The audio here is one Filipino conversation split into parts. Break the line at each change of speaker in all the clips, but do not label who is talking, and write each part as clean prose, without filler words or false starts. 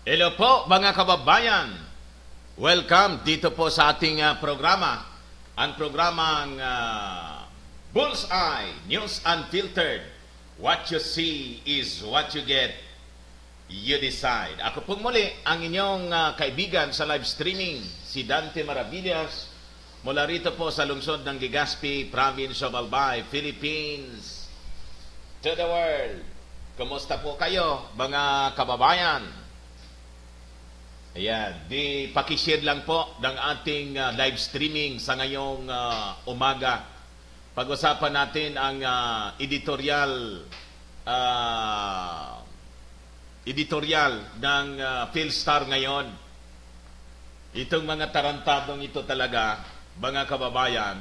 Hello po mga kababayan. Welcome dito po sa ating programa. Ang programang Bullseye News Unfiltered. What you see is what you get. You decide. Ako pong muli ang inyong kaibigan sa live streaming, si Dante Maravillas, mula rito po sa lungsod ng Legazpi, Province of Albay, Philippines. To the world. Kumusta po kayo mga kababayan? Ayan, di pakishare lang po ng ating live streaming sa ngayong umaga. Pag-usapan natin ang editorial ng PhilStar ngayon. Itong mga tarantadong ito talaga, mga kababayan,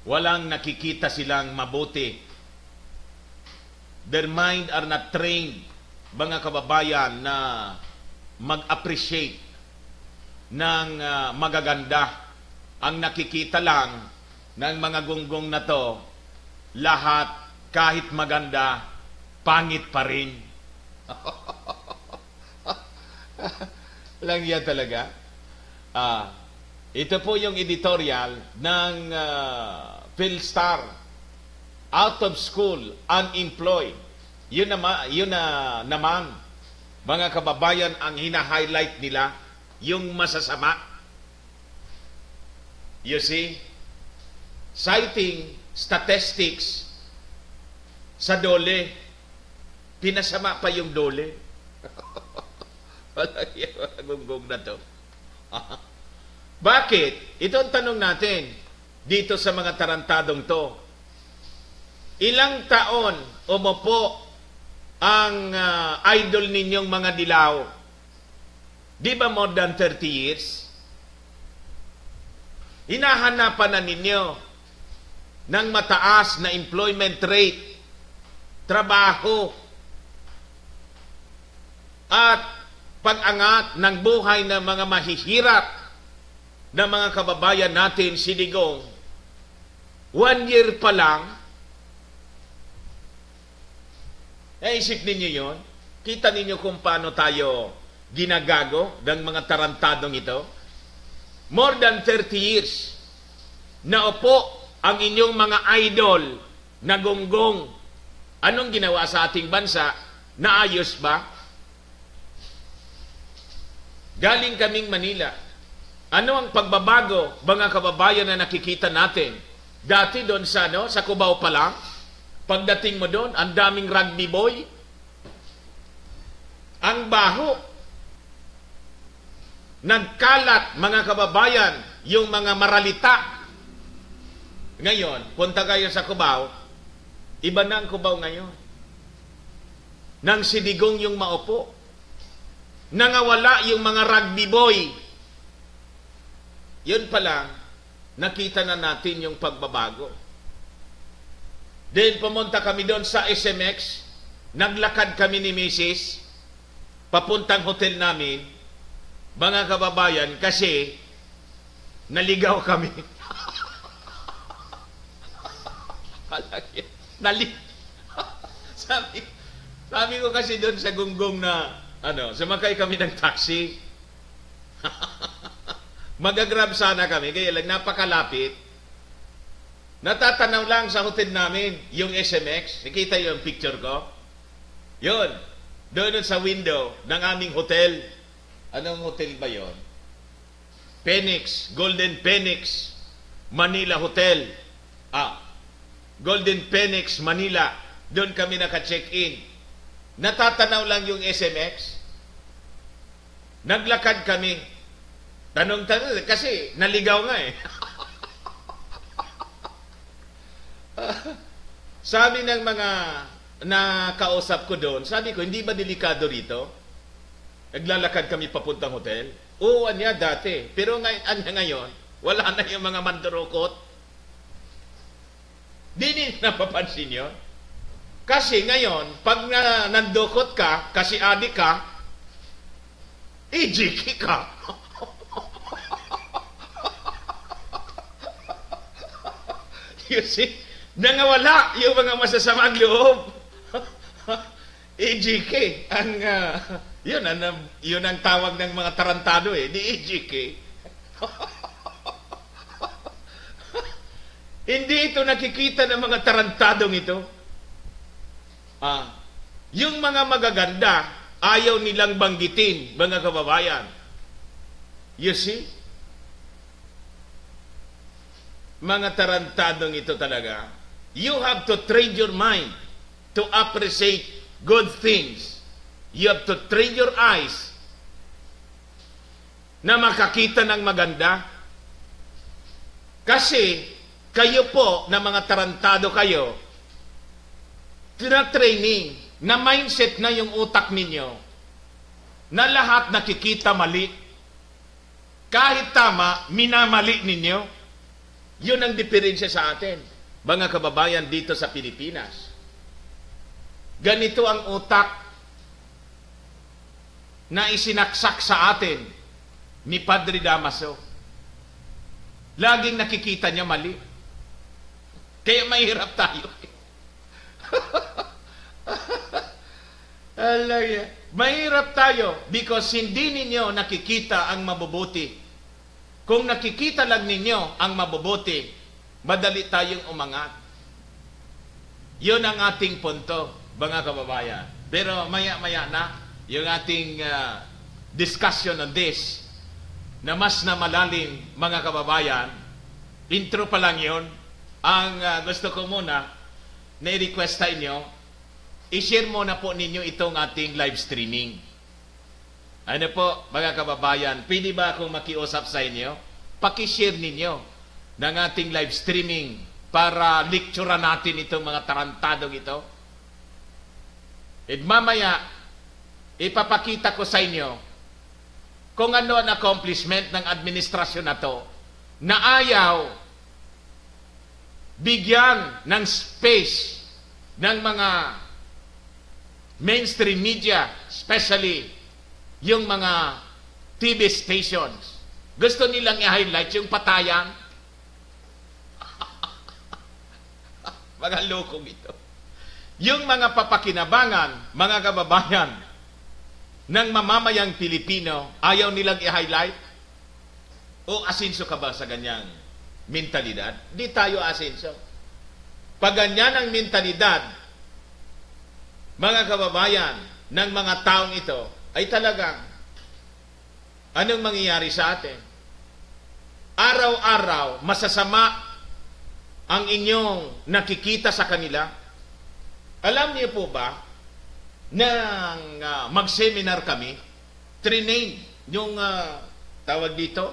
walang nakikita silang mabuti. Their mind are not trained, mga kababayan, na mag-appreciate ng magaganda. Ang nakikita lang ng mga gunggong na to, lahat kahit maganda, pangit pa rin. Lang yan talaga. Ito po yung editorial ng PhilStar. Out of school, unemployed. Yun naman, mga kababayan, ang hina-highlight nila, yung masasama. You see? Citing statistics sa DOLE, pinasama pa yung DOLE. Walang gunggong na to. Bakit? Ito ang tanong natin dito sa mga tarantadong to. Ilang taon umupo ang idol ninyong mga dilaw? Di ba more than 30 years? Hinahanapan na ninyo ng mataas na employment rate, trabaho, at pag-angat ng buhay ng mga mahihirap na mga kababayan natin, Siligong. 1 year pa lang, naisip ninyo yon? Kita ninyo kung paano tayo ginagago ng mga tarantadong ito? More than 30 years na upo ang inyong mga idol na gonggong. Anong ginawa sa ating bansa? Naayos ba? Galing kaming Manila. Ano ang pagbabago, mga kababayan, na nakikita natin? Dati doon sa Cubao pa lang, pagdating mo doon, ang daming rugby boy. Ang baho. Nagkalat, mga kababayan, yung mga maralita. Ngayon, punta kayo sa Cubao, iba na ang Cubao ngayon. Nang Siligong yung maupo. Nangawala yung mga rugby boy. Yun pa lang, nakita na natin yung pagbabago. Then pumunta kami doon sa SMX, naglakad kami ni Mrs. papuntang hotel namin, mga kababayan, kasi naligaw kami. sabi ko kasi doon sa gunggong na sumakay kami ng taxi. Magagrab sana kami, kaya lang napakalapit. Natatanaw lang sa hotel namin yung SMX. Nakita yung picture ko? Yun. Doon sa window ng aming hotel. Anong hotel ba yon? Phoenix. Golden Phoenix. Manila Hotel. Golden Phoenix, Manila. Doon kami naka-check-in. Natatanaw lang yung SMX. Naglakad kami. Tanong-tanong, kasi naligaw nga eh. Sabi ng mga nakausap ko doon, sabi ko, hindi ba delikado rito? Naglalakad kami papuntang hotel. Oo, anya dati. Pero ngayon, wala na yung mga mandurukot. Di napapansin yun. Kasi ngayon, pag nandukot ka, kasi adik ka, ijiki ka. You see? Nangawala yung mga masasamang loob. EJK ang Yun ang tawag ng mga tarantado ni EJK. Hindi ito nakikita ng mga tarantadong ito. Yung mga magaganda, ayaw nilang banggitin, mga kababayan. You see? Mga tarantadong ito talaga. You have to trade your mind to appreciate good things. You have to train your eyes na makakita ng maganda. Kasi kayo po na mga tarantado kayo, tinatraining na mindset na yung utak ninyo na lahat nakikita mali. Kahit tama, minamali ninyo. Yun ang diferensya sa atin, mga kababayan dito sa Pilipinas. Ganito ang utak na isinaksak sa atin ni Padre Damaso. Laging nakikita niya mali. Kaya mahirap tayo. Mahirap tayo because hindi ninyo nakikita ang mabubuti. Kung nakikita lang ninyo ang mabubuti, madali tayong umangat. Yun ang ating punto, mga kababayan. Pero maya-maya na, yung ating discussion on this na mas na malalim, mga kababayan, intro pa lang yun. Ang gusto ko muna na i-request sa inyo, i-share muna po ninyo itong ating live streaming. Ano po, mga kababayan, pwede ba akong makiusap sa inyo? Paki-share ninyo ng ating live streaming para lecturean natin itong mga tarantadong ito. At mamaya, ipapakita ko sa inyo kung ano ang accomplishment ng administrasyon na to na ayaw bigyan ng space ng mga mainstream media, especially yung mga TV stations. Gusto nilang i-highlight yung patayan. Mga lokong ito. Yung mga papakinabangan, mga kababayan, ng mamamayang Pilipino, ayaw nilang i-highlight? O asenso ka ba sa ganyang mentalidad? Di tayo asenso. Pag ganyan ang mentalidad, mga kababayan, ng mga taong ito, ay talagang, anong mangyayari sa atin? Araw-araw, masasama ang inyong nakikita sa kanila. Alam niyo po ba, nang mag-seminar kami, train yung tawag dito,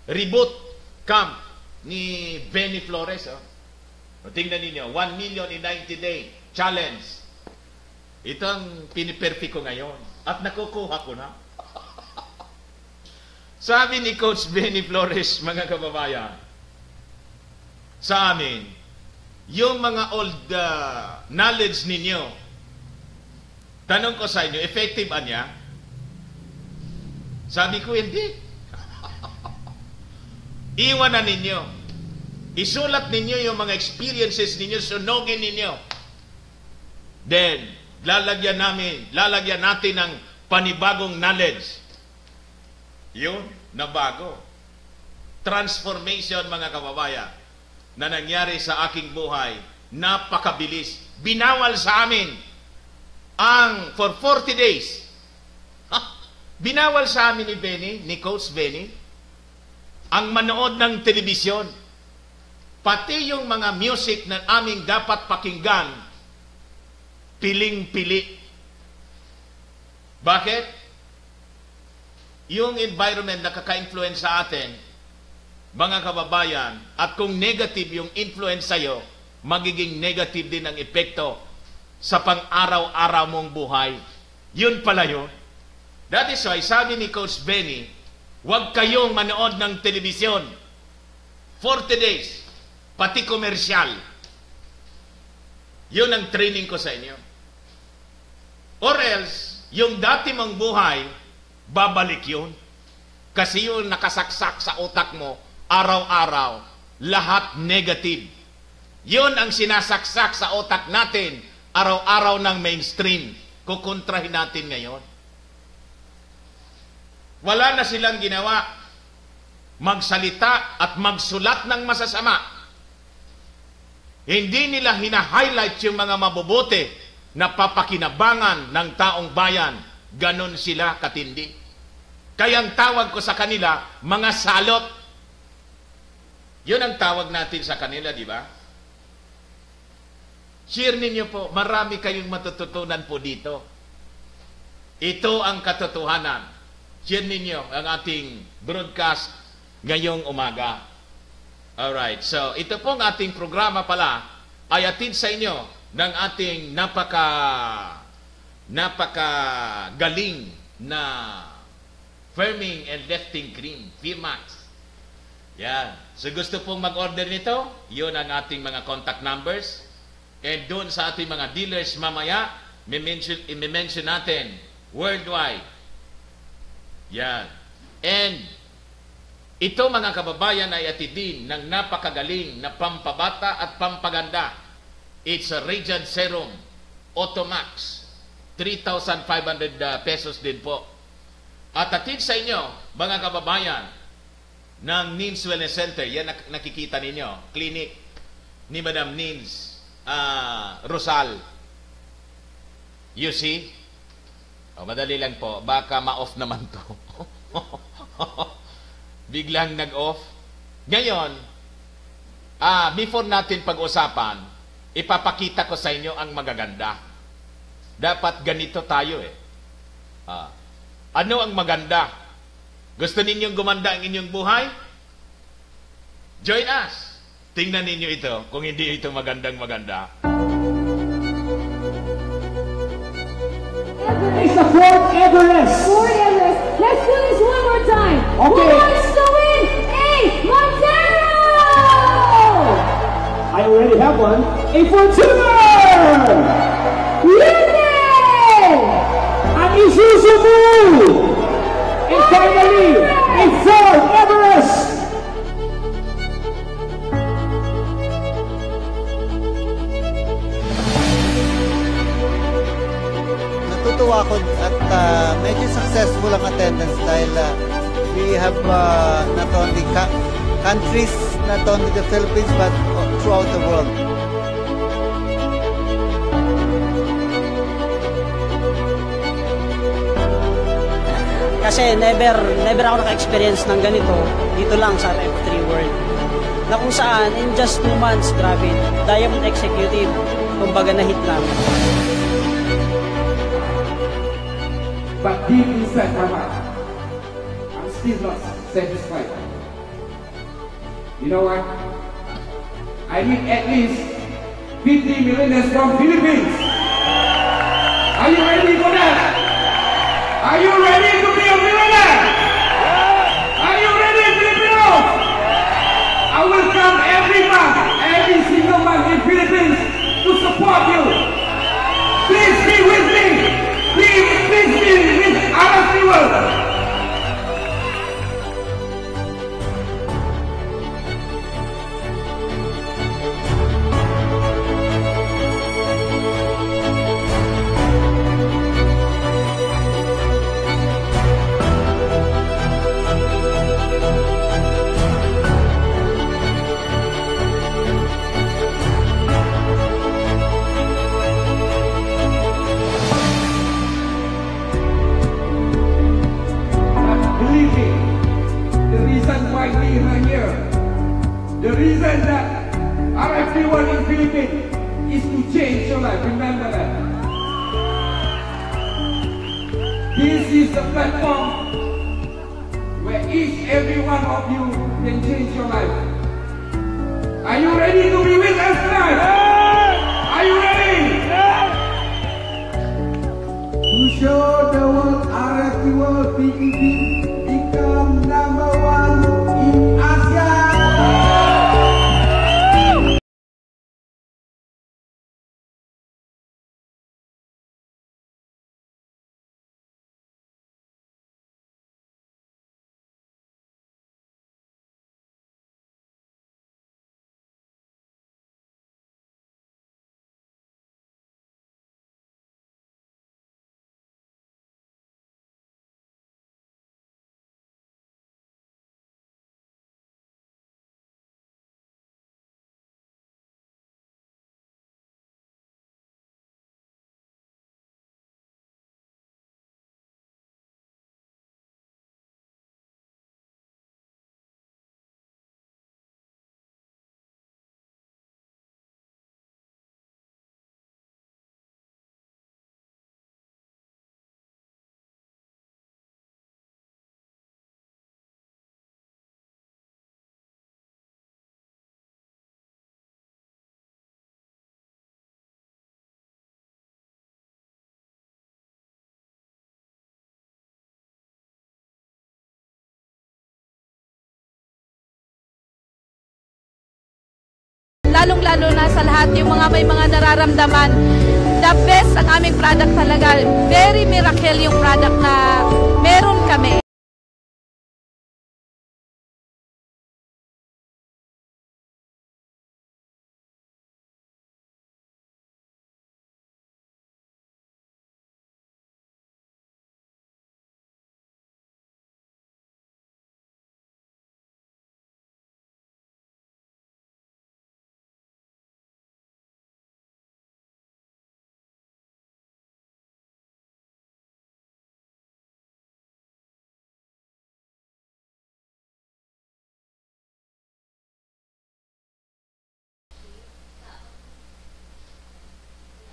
reboot camp ni Benny Flores. Tingnan ninyo, 1 million in 90 days challenge. Ito ang piniperfect ko ngayon at nakukuha ko na. Sabi ni Coach Benny Flores, mga kababayan, sa amin, yung mga old knowledge ninyo, tanong ko sa inyo, effective ba niya? Sabi ko, hindi. Iwan na ninyo. Isulat ninyo yung mga experiences ninyo, sunogin ninyo. Then, lalagyan natin ng panibagong knowledge. Yun, na bago. Transformation, mga kababayan, na nangyari sa aking buhay, napakabilis. Binawal sa amin for 40 days. Binawal sa amin ni Benny, ni Coach Benny, ang manood ng telebisyon. Pati yung mga music na aming dapat pakinggan, piling-pili. Bakit? Yung environment na kaka-influence sa atin, mga kababayan, at kung negative yung influence sa'yo, magiging negative din ang epekto sa pang-araw-araw mong buhay. Yun pala yun. That is why, sabi ni Coach Benny, huwag kayong manood ng telebisyon 40 days, pati komersyal. Yun ang training ko sa inyo. Or else, yung dati mong buhay, babalik yun. Kasi yun nakasaksak sa utak mo, araw-araw, lahat negative. Yun ang sinasaksak sa utak natin, araw-araw ng mainstream. Kukontrahin natin ngayon. Wala na silang ginawa. Magsalita at magsulat ng masasama. Hindi nila hina-highlight yung mga mabubuti na papakinabangan ng taong bayan. Ganon sila katindi. Kaya ang tawag ko sa kanila, mga salot. Yun ang tawag natin sa kanila, di ba? Share ninyo po, marami kayong matututunan po dito. Ito ang katotohanan. Share ninyo ang ating broadcast ngayong umaga. Alright, so ito pong ating programa pala ay atid sa inyo ng ating napaka-galing na firming and lifting cream, Firmax. Yan. So gusto pong mag-order nito, yun ang ating mga contact numbers. And doon sa ating mga dealers mamaya, i-mention natin worldwide. Yan. And ito mga kababayan ay atidin ng napakagaling na pampabata at pampaganda. It's a Radiant Serum Automax. 3,500 pesos din po. At atid sa inyo, mga kababayan, ng Nins Wellness Center. Yan nakikita ninyo. Clinic ni Madam Nins Rosal. You see? O, madali lang po. Baka ma-off naman to. Biglang nag-off. Ngayon, before natin pag-usapan, ipapakita ko sa inyo ang magaganda. Dapat ganito tayo eh. Ano ang maganda? Gusto ninyong gumanda ang inyong buhay? Join us. Tingnan ninyo ito kung hindi ito magandang-maganda.
It's the Fort Everest.
Fort Everest. Let's do this one more time.
Okay.
Who wants to win a Montero?
I already have one. A Fortuner!
Yay!
An Isuzu Move! And finally, a Fort Everest!
Natutuwa ako at medyo successful ang attendance dahil we have not only countries, not only the Philippines, but throughout the world.
Kasi never ako naka-experience ng ganito dito lang sa F3 World. Na kung saan, in just 2 months, grabe, Diamond Executive, kumbaga na hit namin.
But deep inside my mind, I'm still not satisfied. You know what? I need at least 50 millionaires from Philippines. Are you ready for that? Are you ready to be a millionaire? Are you ready, Filipinos? I will come every month, every single month in Philippines to support you. Please be with me. Please be with our people. Believe me, the reason why we are here, the reason that everyone in Philippines is to change your life. Remember that. This is the platform where every one of you can change your life. Are you ready to be with us tonight? Are you ready? To show the world, RFP World PPP
lalong-lalo na sa lahat yung mga may mga nararamdaman. The best ang aming product talaga. Very miracle yung product na meron kami.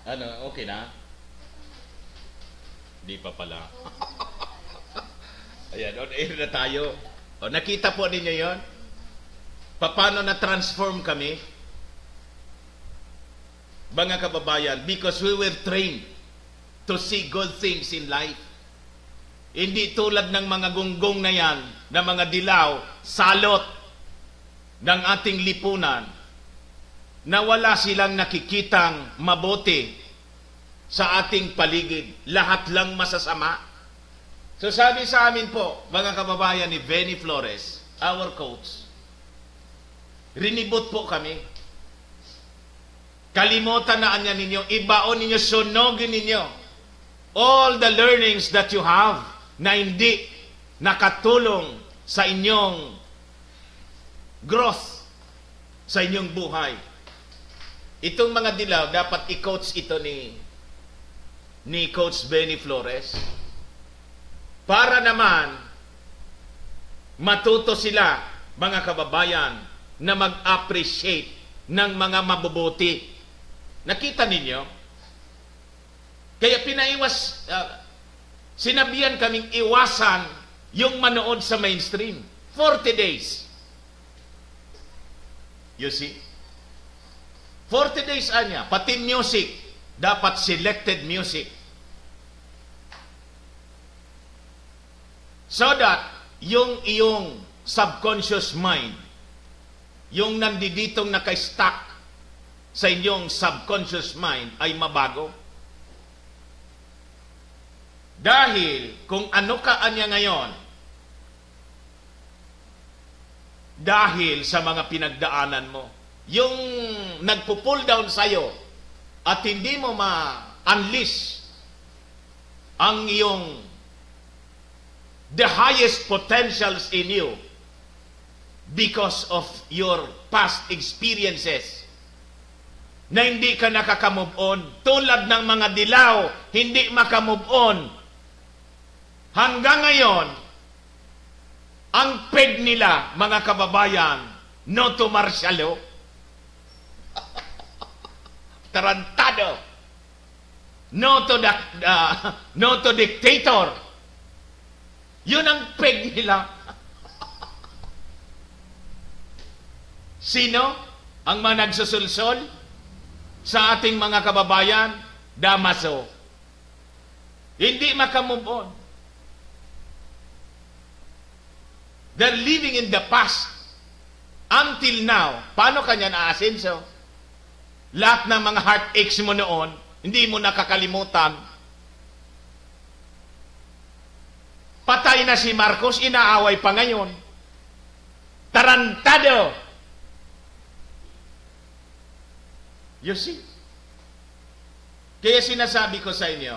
Ano, okay na? Di pa pala. Ayan, on air na tayo. O, nakita po ninyo yon? Paano na-transform kami? Mga kababayan, because we were trained to see good things in life. Hindi tulad ng mga gunggong na yan, na mga dilaw, salot ng ating lipunan, na wala silang nakikitang mabuti sa ating paligid. Lahat lang masasama. So sabi sa amin po, mga kababayan ni Benny Flores, our coach, rinibot po kami. Kalimutan na anya ninyo, ibaon ninyo, sunogin ninyo all the learnings that you have na hindi nakatulong sa inyong growth, sa inyong buhay. Itong mga dilaw, dapat i-coach ito ni Coach Benny Flores para naman matuto sila, mga kababayan, na mag-appreciate ng mga mabubuti. Nakita ninyo? Kaya sinabihan kaming iwasan yung manood sa mainstream. 40 days. You see? 40 days anya, pati music, dapat selected music. So that, yung iyong subconscious mind, yung nandiditong naka-stuck sa inyong subconscious mind ay mabago. Dahil, kung ano ka anya ngayon, dahil sa mga pinagdaanan mo, yung nagpo-pull down sa'yo at hindi mo ma-unleash ang iyong the highest potentials in you because of your past experiences na hindi ka nakaka-move on. Tulad ng mga dilaw, hindi maka-move on. Hanggang ngayon, ang peg nila, mga kababayan, no to martial law, tarantado, no to dictator. Yun ang peg nila. Sino ang mga nagsusulsol sa ating mga kababayan? Damaso. Hindi makamove on. They're living in the past. Until now, paano kanya naasenso? Lahat ng mga heartaches mo noon, hindi mo nakakalimutan. Patay na si Marcos, inaaway pa ngayon. Tarantado! You see? Kaya sinasabi ko sa inyo,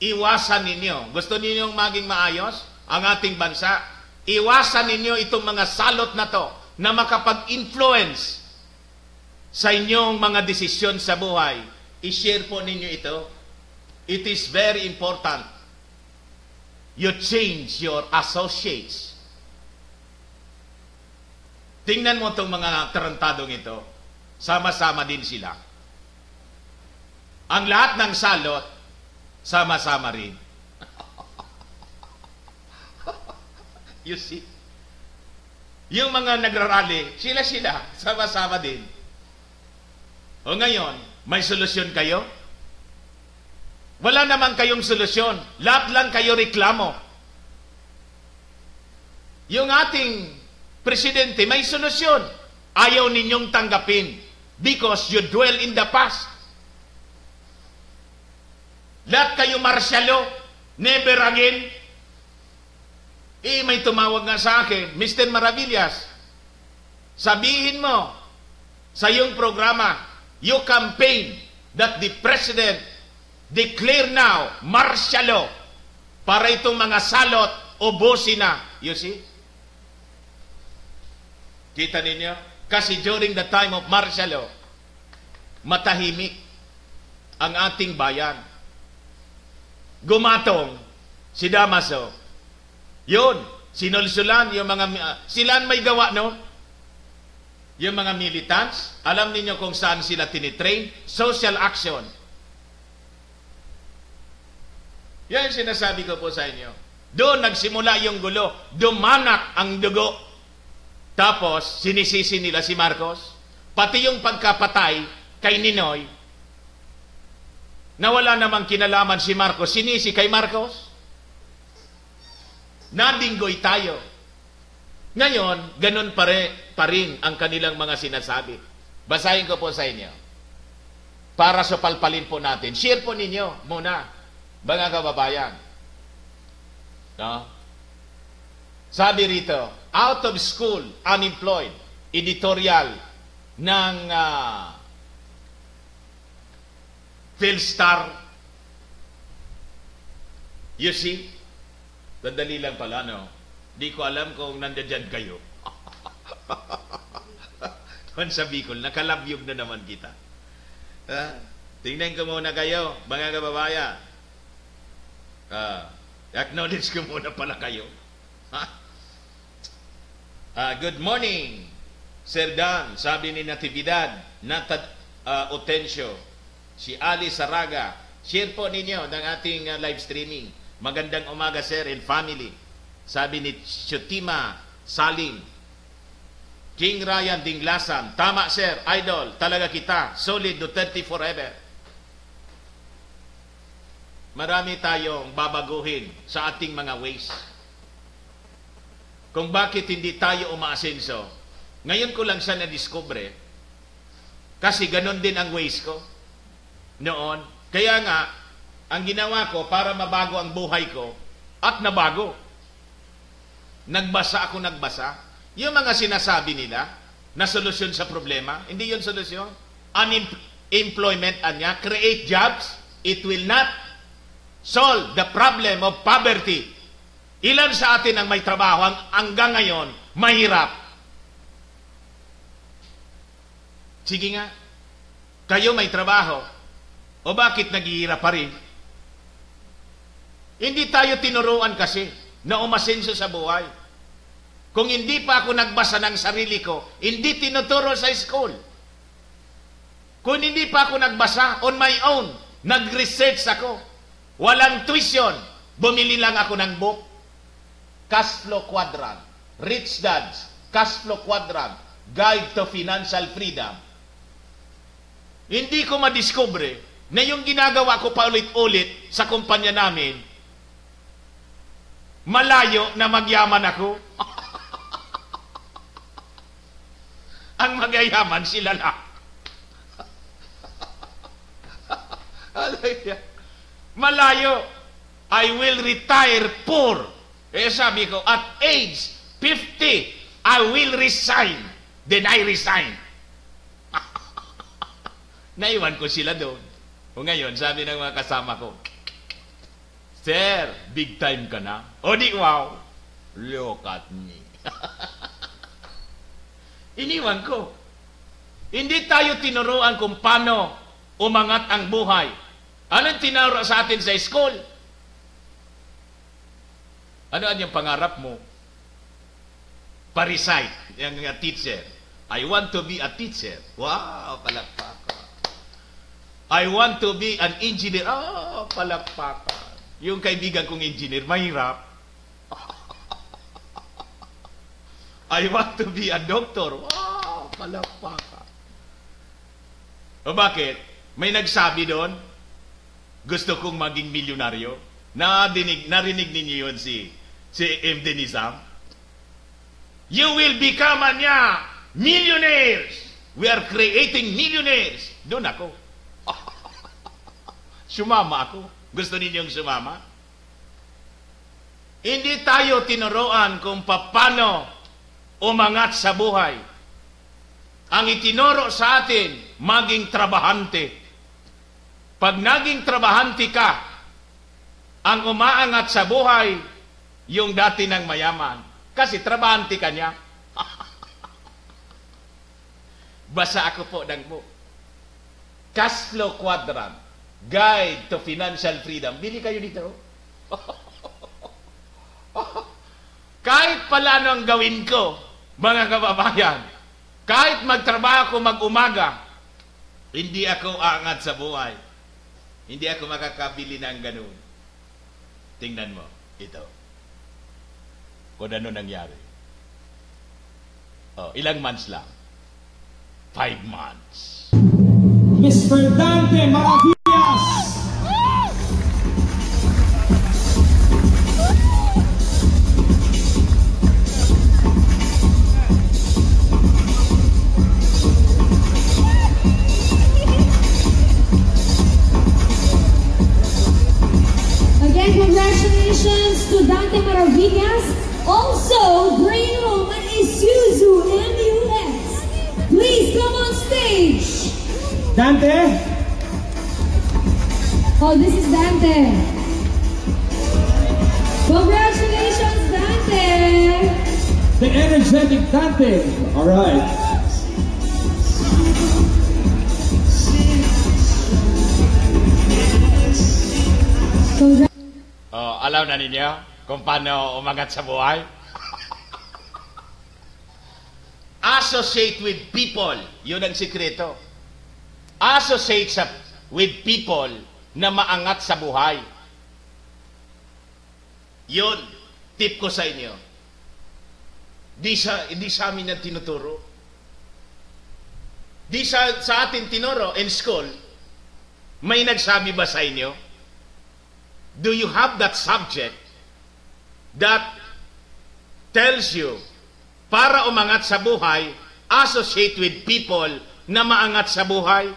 iwasan ninyo. Gusto ninyong maging maayos ang ating bansa? Iwasan ninyo itong mga salot na to na makapag-influence sa inyong mga desisyon sa buhay. I-share po ninyo ito. It is very important. You change your associates. Tingnan mo itong mga tarantadong ito. Sama-sama din sila. Ang lahat ng salot, sama-sama rin. You see? Yung mga nagrarally, sila-sila, sama-sama din. O ngayon, may solusyon kayo? Wala naman kayong solusyon. Lahat lang kayo reklamo. Yung ating presidente, may solusyon. Ayaw ninyong tanggapin. because you dwell in the past. Lahat kayo marsyalo, never again. May tumawag nga sa akin, Mr. Maravillas, sabihin mo sa iyong programa, you campaign that the President declare now martial law para itong mga salot ubusin na. You see? Kita ninyo? Kasi during the time of martial law, matahimik ang ating bayan. Gumatong si Damaso. Yun, sinulsulan yung mga, silan may gawa, no? Yung mga militants, alam niyo kung saan sila tinitrain? Social action. Yan sinasabi ko po sa inyo. Doon nagsimula yung gulo. Dumanak ang dugo. Tapos, sinisisi nila si Marcos. Pati yung pagkapatay kay Ninoy, na wala namang kinalaman si Marcos, sinisi kay Marcos. Nadinggoy tayo. Ngayon, ganun pa rin ang kanilang mga sinasabi. Basahin ko po sa inyo. Para supalpalin po natin. Share po ninyo muna, mga kababayan. No? Sabi rito, out of school, unemployed, editorial ng Philstar. You see? Dadali lang pala, no? Di ko alam kung nandiyan kayo. Man sa Bicol, nakalabyog na naman kita. Tingnan ko muna kayo, mga kababayan. Acknowledge ko muna pala kayo. Good morning, Sir Dan. Sabi ni Natividad, Otencio, si Ali Saraga. Share po ninyo ng ating live streaming. Magandang umaga, sir, and family. Sabi ni Chutima Salim. King Ryan Dinglasan. Tama, sir, idol, talaga kita. Solid Duterte forever. Marami tayong babaguhin sa ating mga ways. Kung bakit hindi tayo umaasenso, ngayon ko lang siya na-discover. Kasi ganon din ang ways ko noon. Kaya nga, ang ginawa ko para mabago ang buhay ko, at nabago. Nagbasa. Yung mga sinasabi nila na solusyon sa problema, hindi yun solusyon. Unemployment, create jobs, it will not solve the problem of poverty. Ilan sa atin ang may trabaho hanggang ngayon, mahirap. Sige nga, kayo may trabaho, o bakit naghihirap pa rin? Hindi tayo tinuruan kasi na umasenso sa buhay. Kung hindi pa ako nagbasa ng sarili ko, hindi tinuturo sa school. Kung hindi pa ako nagbasa on my own, nag-research ako. Walang tuition. Bumili lang ako ng book. Cash Flow Quadrant. Rich Dad's Cash Flow Quadrant. Guide to Financial Freedom. Hindi ko madiscover na yung ginagawa ko pa ulit-ulit sa kumpanya namin, malayo na magyaman ako. Ang magayaman sila lang. Malayo. I will retire poor. Sabi ko, at age 50, I will resign. Then I resign. Naiwan ko sila doon. O ngayon, sabi ng mga kasama ko, Sir, big time ka na. O di, wow. Look at me. Iniwan ko. Hindi tayo tinuruan kung paano umangat ang buhay. Anong tinuro sa atin sa school? Ano ang yung pangarap mo? Pa-recite. Yung teacher. I want to be a teacher. Wow, palakpakan. I want to be an engineer. Oh, palakpakan. Yung kaibigan kong engineer, mahirap. I want to be a doctor. Wow, palakpakan. O bakit? May nagsabi doon, gusto kong maging milyonaryo. Narinig ninyo yun si M. Denizam. You will become millionaires. We are creating millionaires. Doon ako. Sumama ako. Gusto ninyong sumama? Hindi tayo tinuruan kung paano umangat sa buhay. Ang itinuro sa atin, maging trabahante. Pag naging trabahante ka, ang umaangat sa buhay, yung dati ng mayaman. Kasi trabahante ka niya. Basa ako po ng book. Cash Flow Quadrant, Guide to Financial Freedom. Bili kayo dito. Kahit pala anong gawin ko, mga kababayan, kahit magtrabaho ko mag-umaga, hindi ako aangat sa buhay. Hindi ako makakabili ng ganun. Tingnan mo, ito. Kung ano nangyari. Oh, ilang months lang? 5 months.
Mr. Dante Maravillas!
Again, congratulations to Dante Maravillas. Also, bringing home an Isuzu MUX. Please come on stage.
Dante?
Oh, this is Dante. Congratulations, Dante.
The energetic Dante. All right.
Oh, alam na ninyo kung paano umangat sa buhay? Associate with people. Yun ang sikreto. Associate with people na maangat sa buhay. Yun, tip ko sa inyo. Hindi sa amin na tinuturo. Di sa atin tinuro in school. May nagsabi ba sa inyo? Do you have that subject that tells you para umangat sa buhay, associate with people na maangat sa buhay?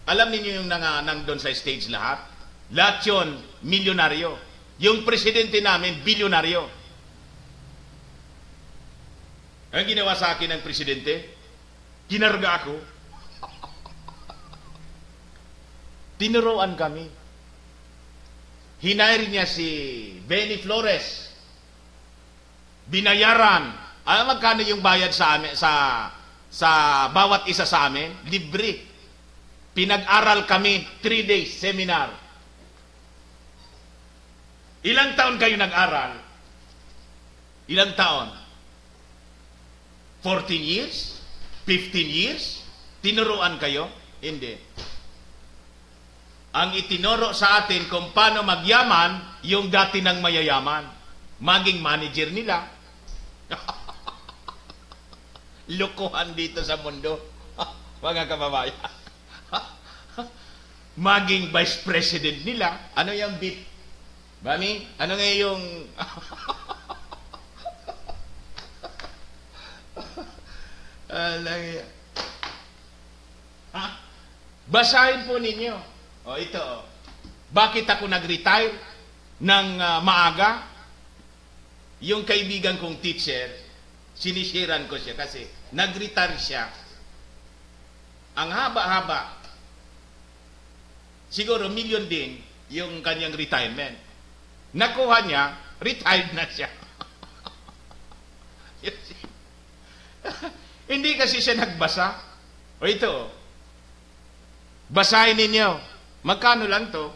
Alam niyo yung nandun sa stage lahat? Lahat yun, milyonaryo. Yung presidente namin, bilyonaryo. Ang ginawa sa akin ng presidente, kinarga ako. Tinuruan kami. Hinire niya si Benny Flores. Binayaran. Alam magkano yung bayad sa amin, sa bawat isa sa amin? Libre. Pinag-aral kami 3 days seminar. Ilang taon kayo nag-aral? Ilang taon? 14 years? 15 years? Tinuruan kayo? Hindi. Ang itinuro sa atin kung paano magyaman, yung dati ng mayayaman. Maging manager nila. Lukuhan dito sa mundo. Mga kababayan. Maging vice president nila. Ano yung bit? Bami? Ano nga yung... Basahin po ninyo. O ito, bakit ako nag-retire ng maaga? Yung kaibigan kong teacher, sinishiran ko siya kasi nag-retire siya. Ang haba-haba. Siguro million din yung kanyang retirement. Nakuha niya, retired na siya. Hindi kasi siya nagbasa. O ito, basahin ninyo. Magkano lang to?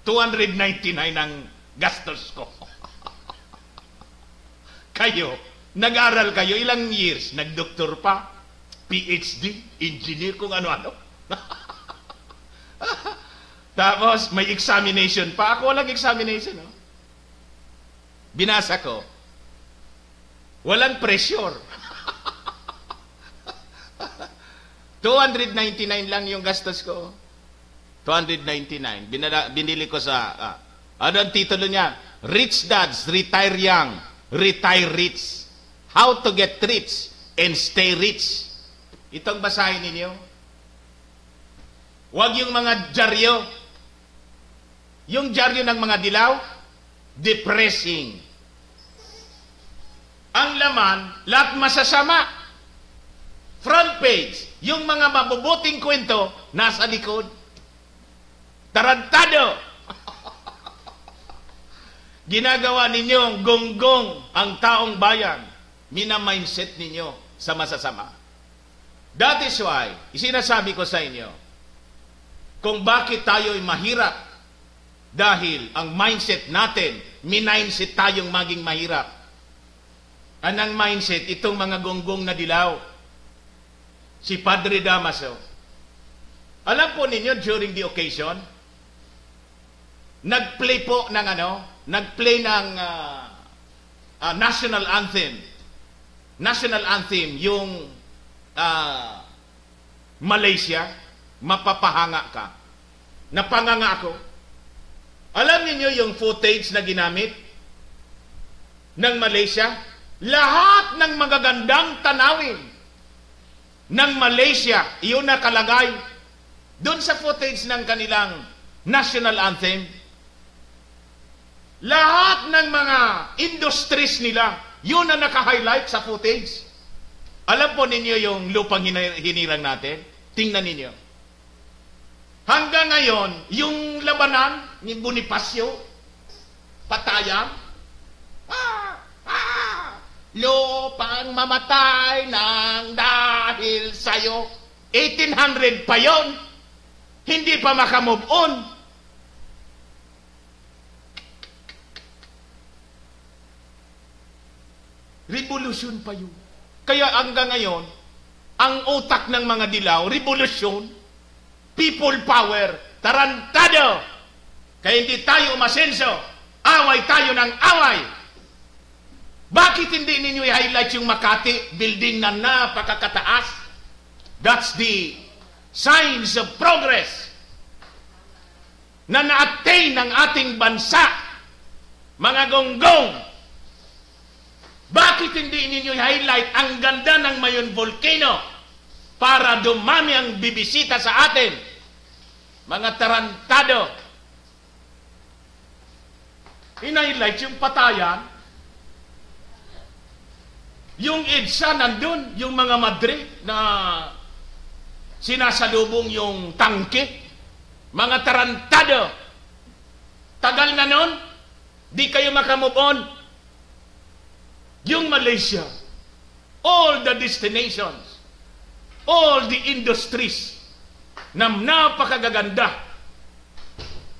299 ang gastos ko. Kayo, nag-aral kayo, ilang years? Nag-doktor pa? PhD? Engineer? Kung ano-ano? Tapos, may examination pa. Ako walang examination. No? Binasa ko. Walang pressure. 299 lang yung gastos ko. 299. Binili ko sa... ano ang titulo niya? Rich Dads, Retire Young, Retire Rich. How to get rich and stay rich. Itong basahin ninyo. Huwag yung mga dyaryo. Yung dyaryo ng mga dilaw, depressing. Ang laman, lahat masasama. Front page, yung mga mabubuting kwento, nasa likod. Tarantado. Ginagawa ninyong gonggong ang taong bayan. Mina-mindset ninyo sa masasama. That is why, isinasabi ko sa inyo, kung bakit tayo'y mahirap, dahil ang mindset natin, mindset tayong maging mahirap. Anong mindset? Itong mga gonggong na dilaw. Si Padre Damaso. Alam po ninyo, during the occasion, nag-play po ng nag-play ng national anthem. National anthem, yung Malaysia, mapapahanga ka. Napanganga ako. Alam niyo yung footage na ginamit ng Malaysia? Lahat ng magagandang tanawin ng Malaysia, iyon nakalagay doon sa footage ng kanilang national anthem. Lahat ng mga industries nila, yun na naka-highlight sa footage. Alam po ninyo yung lupang hinirang natin? Tingnan ninyo. Hanggang ngayon, yung labanan ni Bonifacio, patayan, lupang mamatay nang dahil sa'yo. 1800 pa yon, hindi pa makamove on. Revolution pa yun. Kaya hanggang ngayon, ang utak ng mga dilaw, revolution, people power, tarantado. Kaya hindi tayo umasenso, away tayo ng away. Bakit hindi ninyo i-highlight yung Makati building na napakakataas? That's the signs of progress na na-attain ng ating bansa. Mga gonggong, bakit hindi ninyo i-highlight ang ganda ng Mayon Volcano para dumami ang bibisita sa atin? Mga tarantado. In-highlight yung patayan, yung EDSA nandun, yung mga madre na sinasalubong yung tangke. Mga tarantado. Tagal na nun, di kayo makamove on. Yung Malaysia, all the destinations, all the industries na napakagaganda,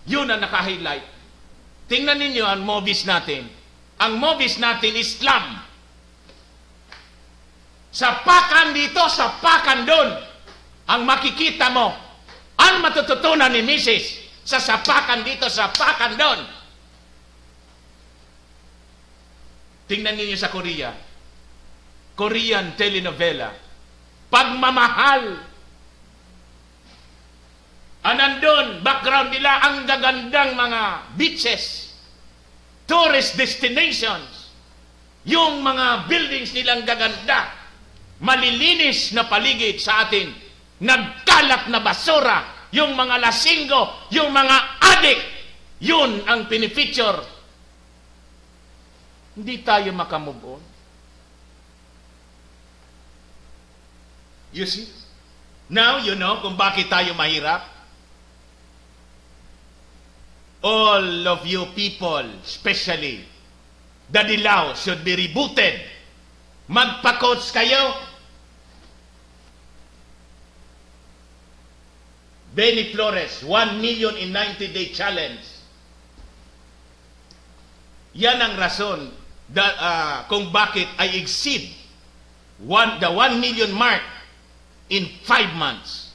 yun ang naka-highlight. Tingnan ninyo ang movies natin. Ang movies natin, Islam. Sa pakan dito, sa pakan doon, ang makikita mo, ang matututunan ni Mrs. sa sapakan dito, sa pakan doon. Tingnan niyo sa Korea. Korean telenovela. Pagmamahal. Nandun, background nila, ang gagandang mga beaches. Tourist destinations. Yung mga buildings nilang gaganda. Malilinis na paligid sa atin. Nagkalat na basura. Yung mga lasinggo, yung mga adik. Yun ang pinifeature. Hindi tayo makamove on. You see? Now, you know kung bakit tayo mahirap. All of you people, especially the Dilaw, should be rebooted. Magpa-coach kayo. Benny Flores, 1 million in 90-day challenge. Yan ang rason kung bakit I exceed the 1 million mark in 5 months.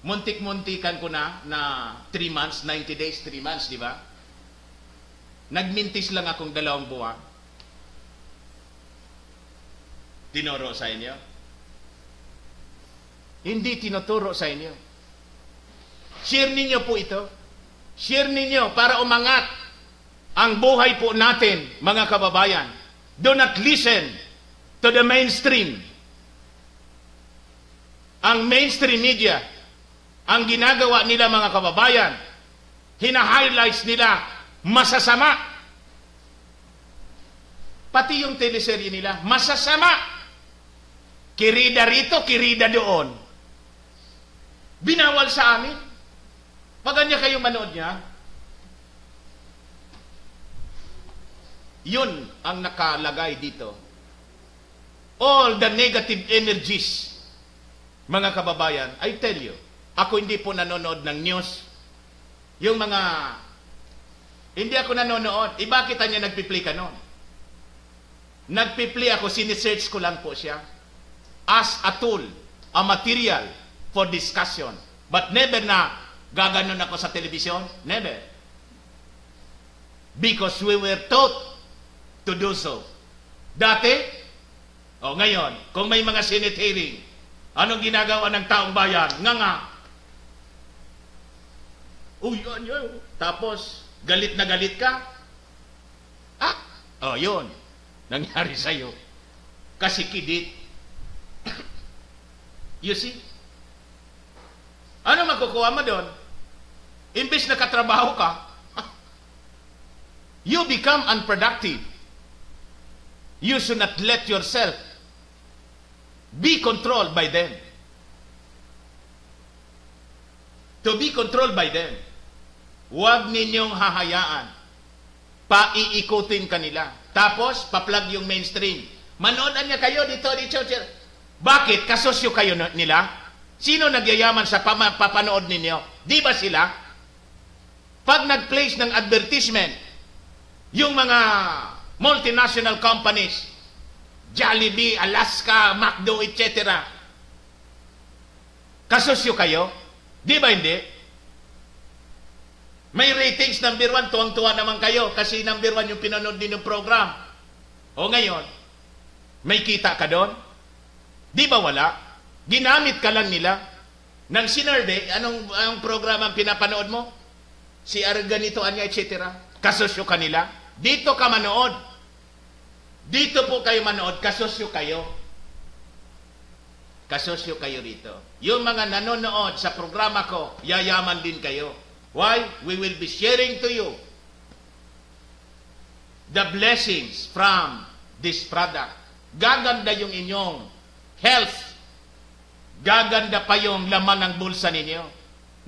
Muntik-muntikan ko na 3 months, 90 days, 3 months, di ba? Nagmintis lang akong 2 buwan. Tinuro sa inyo? Hindi tinuturo sa inyo. Share ninyo po ito. Share ninyo para umangat ang buhay po natin, mga kababayan. Do not listen to the mainstream. ang mainstream media, ang ginagawa nila mga kababayan, hina-highlights nila masasama. Pati yung teleserye nila, masasama. Kirida rito, kirida doon. Binawal sa amin. Maganda kayo manood niya. Yun ang nakalagay dito. All the negative energies, mga kababayan, I tell you, ako hindi po nanonood ng news. Yung mga, hindi ako nanonood. Bakit niya nagpi-play ka noon? Nagpi-play ako, sinisearch ko lang po siya as a tool, a material for discussion. But never na gaganon ako sa television. Never. Because we were taught to do so. Dati, ngayon, kung may mga Senate hearing, anong ginagawa ng taong bayan? Nga. Yun. Tapos, galit na galit ka? Yun. Nangyari sa'yo. Kasi kidit. You see? Ano makukuha mo doon? Imbes na katrabaho ka, you become unproductive. You should not let yourself be controlled by them. To be controlled by them. Huwag ninyong hahayaan. Paiikutin kanila. Tapos, paplag yung mainstream. Manoodan niya kayo dito. Bakit? Kasosyo kayo nila? Sino nagyayaman sa papanood ninyo? Di ba sila? Pag nag-place ng advertisement, yung mga multinational companies, Jollibee, Alaska, McDo, etc. Kasosyo kayo? Di ba hindi? May ratings number 1, tuwang-tuwa naman kayo kasi number 1 yung pinanood din ng program. O ngayon, may kita ka doon? Di ba wala? Ginamit ka lang nila. Nang sinurvey, anong programa ang pinapanood mo? Si ganito, anya, etc. Kasosyo ka nila? Dito ka manood. Dito po kayo manood, kasosyo kayo. Kasosyo kayo rito. Yung mga nanonood sa programa ko, yayaman din kayo. Why? We will be sharing to you the blessings from this product. Gaganda yung inyong health. Gaganda pa yung laman ng bulsa ninyo.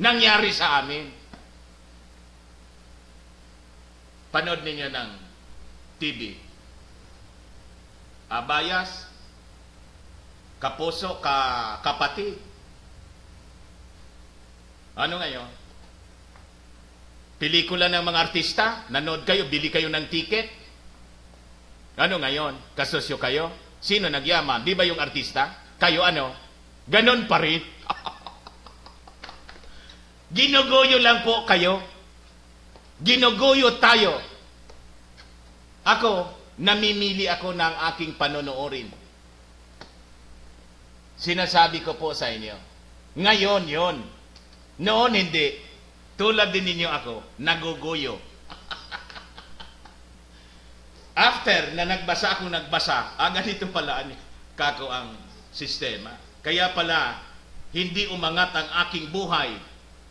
Nangyari sa amin. Panood ninyo ng TV. Abayas, kapuso, kapatid. Ano ngayon? Pelikula ng mga artista, nanood kayo, bili kayo ng ticket. Ano ngayon? Kasosyo kayo? Sino nagyaman? Di ba yung artista? Kayo ano? Ganon pa rin. Ginuguyo lang po kayo. Ginuguyo tayo. Ako, namimili ako ng aking panonoorin. Sinasabi ko po sa inyo. Ngayon yon. Noon hindi. Tulad din ninyo ako, naguguyo. After na nagbasa, ganito pala kako ang sistema. Kaya pala, hindi umangat ang aking buhay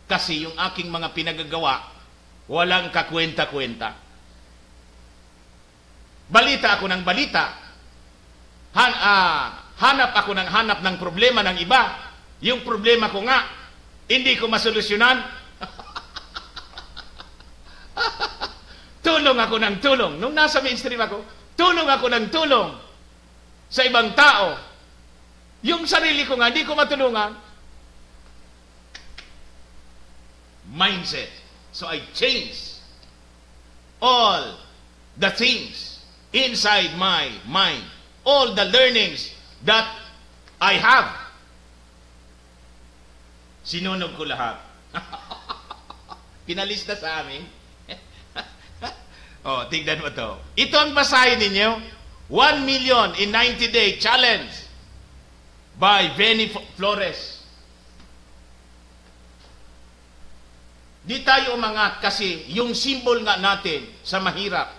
kasi yung aking mga pinagagawa, walang kakwenta-kwenta. Balita ako ng balita. Hanap ako ng problema ng iba. Yung problema ko nga, hindi ko masolusyonan. Tulong ako ng tulong. Nung nasa mainstream ako, tulong ako ng tulong sa ibang tao. Yung sarili ko nga, hindi ko matulungan. Mindset. So I changed all the things inside my mind. All the learnings that I have. Sinunog ko lahat. Pinalista sa amin. Tignan mo to. Ito ang basahin ninyo. 1 million in 90-day challenge by Benny Flores. Di tayo umangat kasi yung symbol nga natin sa mahirap.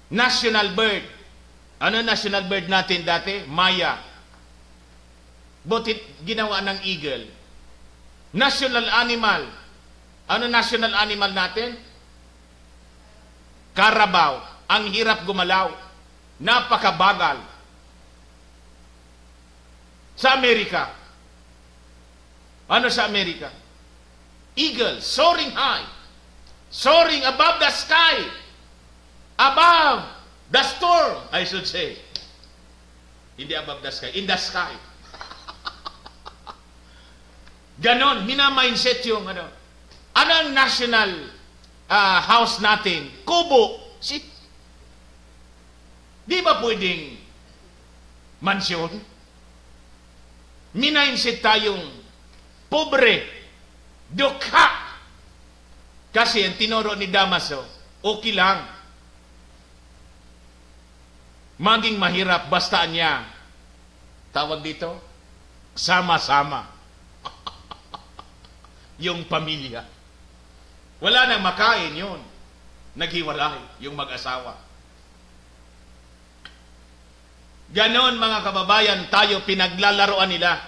National bird. Ano national bird natin dati? Maya. Butit ginawa ng eagle. National animal. Ano national animal natin? Carabao. Ang hirap gumalaw. Napakabagal. Sa Amerika. Ano sa Amerika? Eagle, soaring high. Soaring above the sky. Above the storm, I should say. Hindi above the sky, in the sky. Ganon, minamindset yung ano. Ano ang national house natin? Kubo. Di ba pwedeng mansyon? Minindset tayong pobre, dukha. Kasi ang tinuro ni Damaso, okay lang. Maging mahirap basta niya. Tawag dito, sama-sama. Yung pamilya. Wala nang makain yun. Naghiwalay yung mag-asawa. Ganon mga kababayan, tayo pinaglalaroan nila.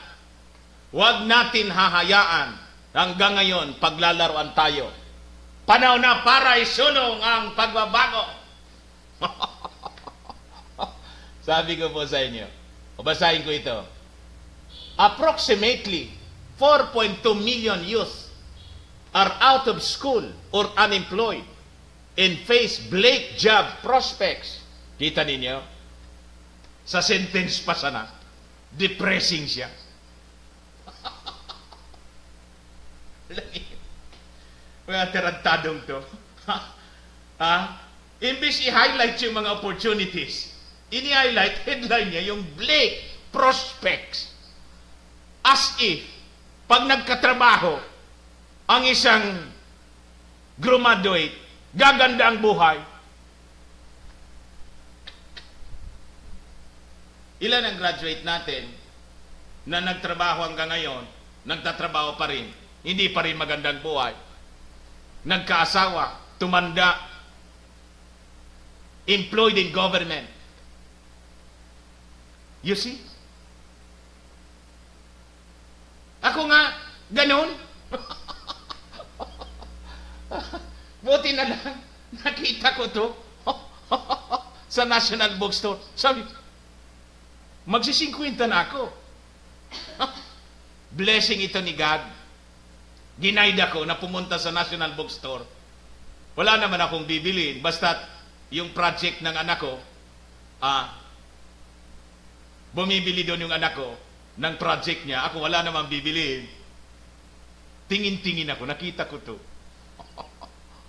Huwag natin hahayaan hanggang ngayon paglalaroan tayo. Panahon na para isulong ang pagbabago. Sabi ko po sa inyo, basahin ko ito. Approximately 4.2 million youth are out of school or unemployed and face bleak job prospects. Kita ninyo? Sa sentence pa sana, depressing siya. Mga tarantadong to. Imbis i-highlight yung mga opportunities, ini-highlight, headline niya, yung bleak prospects. As if, pag nagkatrabaho, ang isang graduate, gaganda ang buhay. Ilan ang graduate natin na nagtrabaho hanggang ngayon, nagtatrabaho pa rin, hindi pa rin magandang buhay. Nagkaasawa, tumanda, employed in government. You see? Ako nga, ganun. Buti na lang, nakita ko to sa National Bookstore. Sabi, magsi-50 na ako. Blessing ito ni God. Denied ako na pumunta sa National Bookstore. Wala naman akong bibilin. Basta yung project ng anak ko, bumibili doon yung anak ko ng project niya. Ako wala namang bibilin. Tingin-tingin ako. Nakita ko to.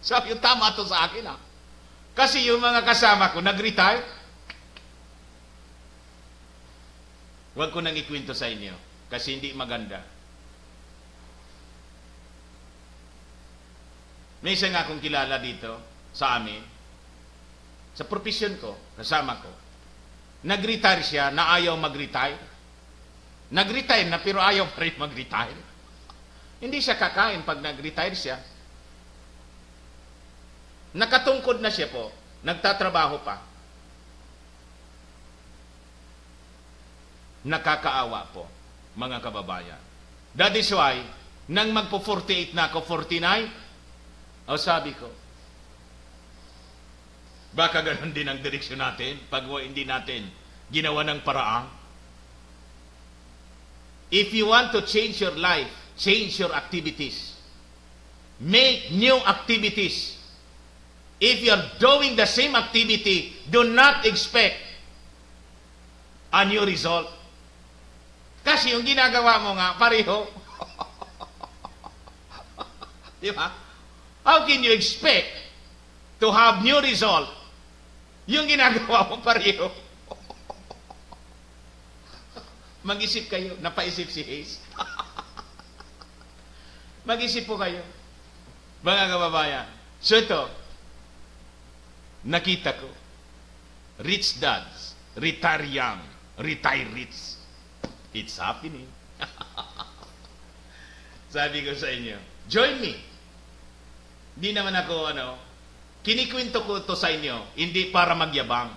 Sabi yung tama to sa akin Kasi yung mga kasama ko nag-retire. Huwag ko nang ikwento sa inyo kasi hindi maganda. May isa nga akong kilala dito sa amin, sa profession ko, kasama ko. Nag-retire siya na ayaw mag-retire. Nag-retire na pero ayaw pa rin mag-retire. Hindi siya kakain pag nag-retire siya. Nakatungkod na siya po, nagtatrabaho pa. Nakakaawa po, mga kababayan. That is why, nang magpo-48 na ako, 49, sabi ko, baka ganun din ang direksyon natin pag hindi natin ginawa ng paraan. If you want to change your life, change your activities. Make new activities. If you're doing the same activity, do not expect a new result. Kasi yung ginagawa mo nga, pareho. Di ba? How can you expect to have new result? Yung ginagawa mo, pareho. Mag-isip kayo. Napaisip si Hayes. Mag-isip po kayo. Mga kababayan. So ito, nakita ko. Rich dads, retire young, retire rich. It's happening. Sabi ko sa inyo, join me. Hindi naman ako, kinikwento ko to sa inyo, hindi para magyabang.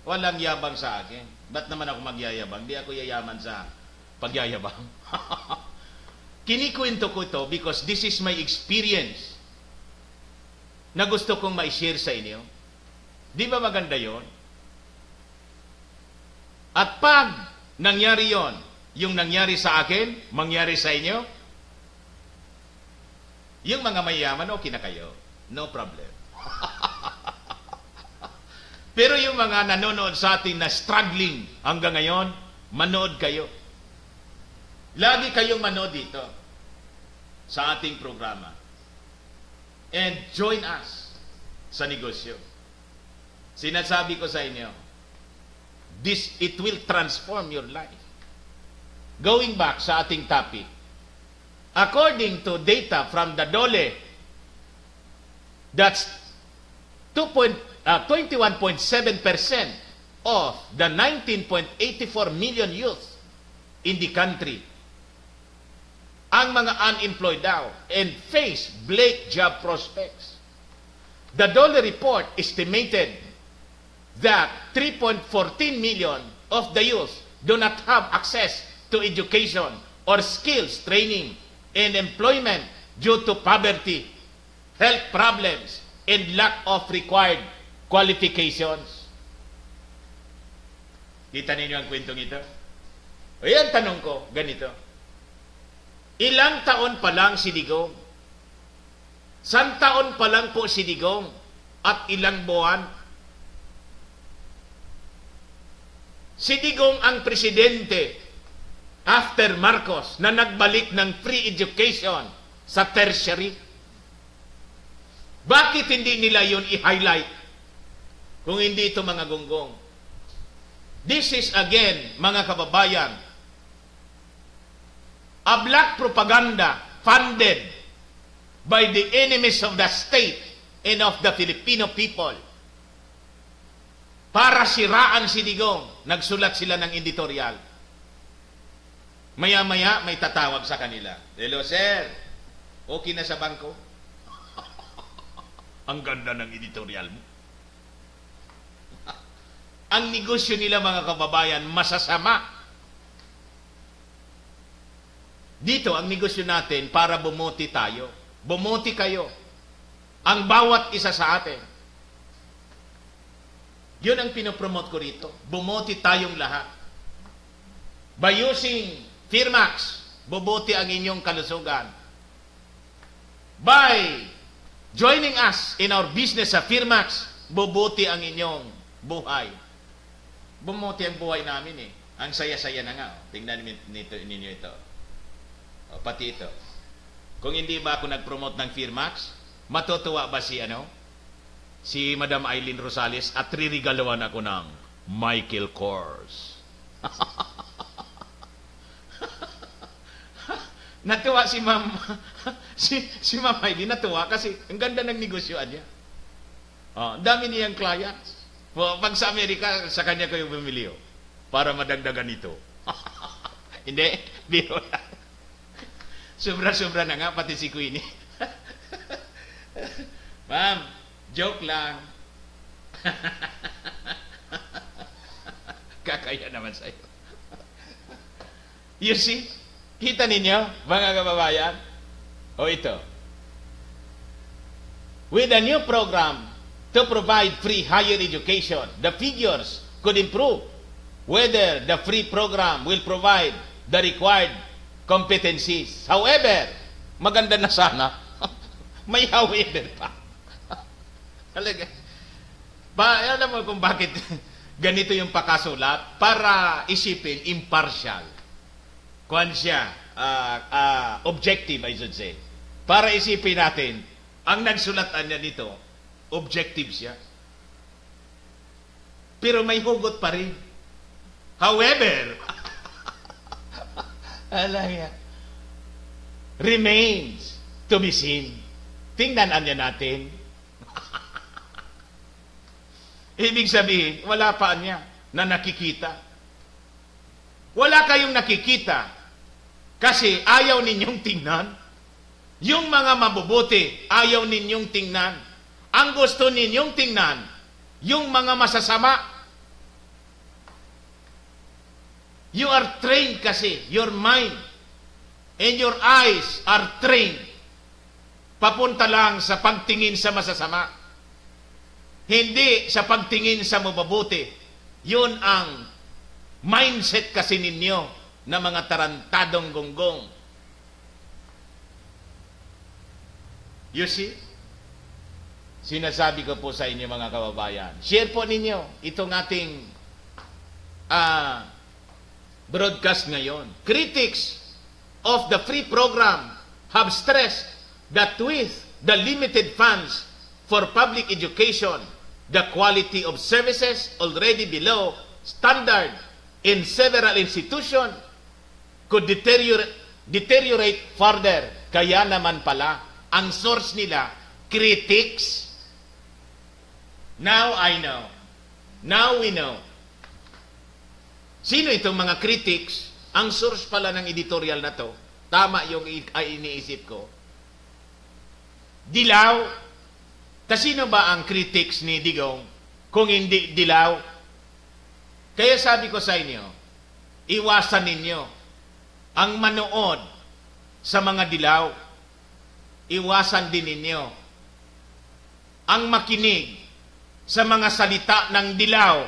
Walang yabang sa akin. Ba't naman ako magyayabang? Hindi ako yayaman sa Pagyayabang. Kinikwento ko ito because this is my experience na gusto kong ma-share sa inyo. Di ba maganda yon? At pag nangyari yon, yung nangyari sa akin, mangyari sa inyo, yung mga mayaman, okay na kayo. No problem. Pero yung mga nanonood sa atin na struggling hanggang ngayon, manood kayo. Lagi kayong manood dito sa ating programa. And join us sa negosyo. Sinasabi ko sa inyo, it will transform your life. Going back sa ating topic, according to data from the DOLE, that's 21.7% of the 19.84 million youth in the country ang mga unemployed daw and face bleak job prospects. The DOLE report estimated that 3.14 million of the youth do not have access to education or skills training and employment due to poverty, health problems, and lack of required qualifications. Kita ninyo ang kwentong ito? O yan, tanong ko, ganito. Ilang taon pa lang si Digong? San taon pa lang po si Digong? At ilang buwan? Si Digong ang presidente after Marcos na nagbalik ng free education sa tertiary. Bakit hindi nila yun i-highlight kung hindi ito mga gunggong? This is again, mga kababayan, a black propaganda funded by the enemies of the state and of the Filipino people. Para siraan si Digong, nagsulat sila ng editorial. Maya-maya may tatawag sa kanila. Hello, sir. Okay na sa bangko? Ang ganda ng editorial mo. Ang negosyo nila, mga kababayan, masasama. Dito, ang negosyo natin para bumuti tayo. Bumuti kayo. Ang bawat isa sa atin. Yun ang pinopromote ko rito. Bumuti tayong lahat. By using Firmax, bubuti ang inyong kalusugan. By joining us in our business sa Firmax, bubuti ang inyong buhay. Bumuti ang buhay namin eh. Ang saya-saya na nga. Tingnan ninyo ito. O, pati ito. Kung hindi ba ako nag-promote ng Firmax, matutuwa ba si Madam Eileen Rosales at ririgalawan ako ng Michael Kors. Natuwa si Ma'am si Ma'am Eileen, natuwa kasi ang ganda ng negosyoan niya. Dami niyang clients. Pag sa Amerika, sa kanya kayo bumili para madagdagan ito. Hindi, biro lang. Sobra-sobra na nga, pati si Queenie. Ma'am, joke lang. Kakaya naman sa'yo. You see? Kita ninyo, mga kababayan? O ito. With a new program to provide free higher education, the figures could improve whether the free program will provide the required competencies. However, maganda na sana. May however pa. Talaga. Alam mo kung bakit ganito yung pakasulat? Para isipin, impartial. Kuwan siya, objective, I should say. Para isipin natin, ang nagsulatan niya dito, objective siya. Pero may hugot pa rin. However, remains to be seen. Tingnan natin. Ibig sabihin, wala pa niya na nakikita. Wala kayong nakikita kasi ayaw ninyong tingnan. Yung mga mabubuti, ayaw ninyong tingnan. Ang gusto ninyong tingnan, yung mga masasama. You are trained kasi. Your mind and your eyes are trained. Papunta lang sa pagtingin sa masasama. Hindi sa pagtingin sa mabubuti. Yun ang mindset kasi ninyo na mga tarantadong gonggong. You see? Sinasabi ko po sa inyo mga kababayan. Share po ninyo itong ating broadcast ngayon. Critics of the free program have stressed that with the limited funds for public education, the quality of services already below standard in several institutions could deteriorate further. Kaya naman pala, ang source nila, critics. Now I know. Now we know. Sino itong mga critics? Ang source pala ng editorial na to, tama yung iniisip ko. Dilaw. Sino ba ang critics ni Digong kung hindi dilaw? Kaya sabi ko sa inyo, iwasan ninyo ang manood sa mga dilaw. Iwasan din ninyo ang makinig sa mga salita ng dilaw.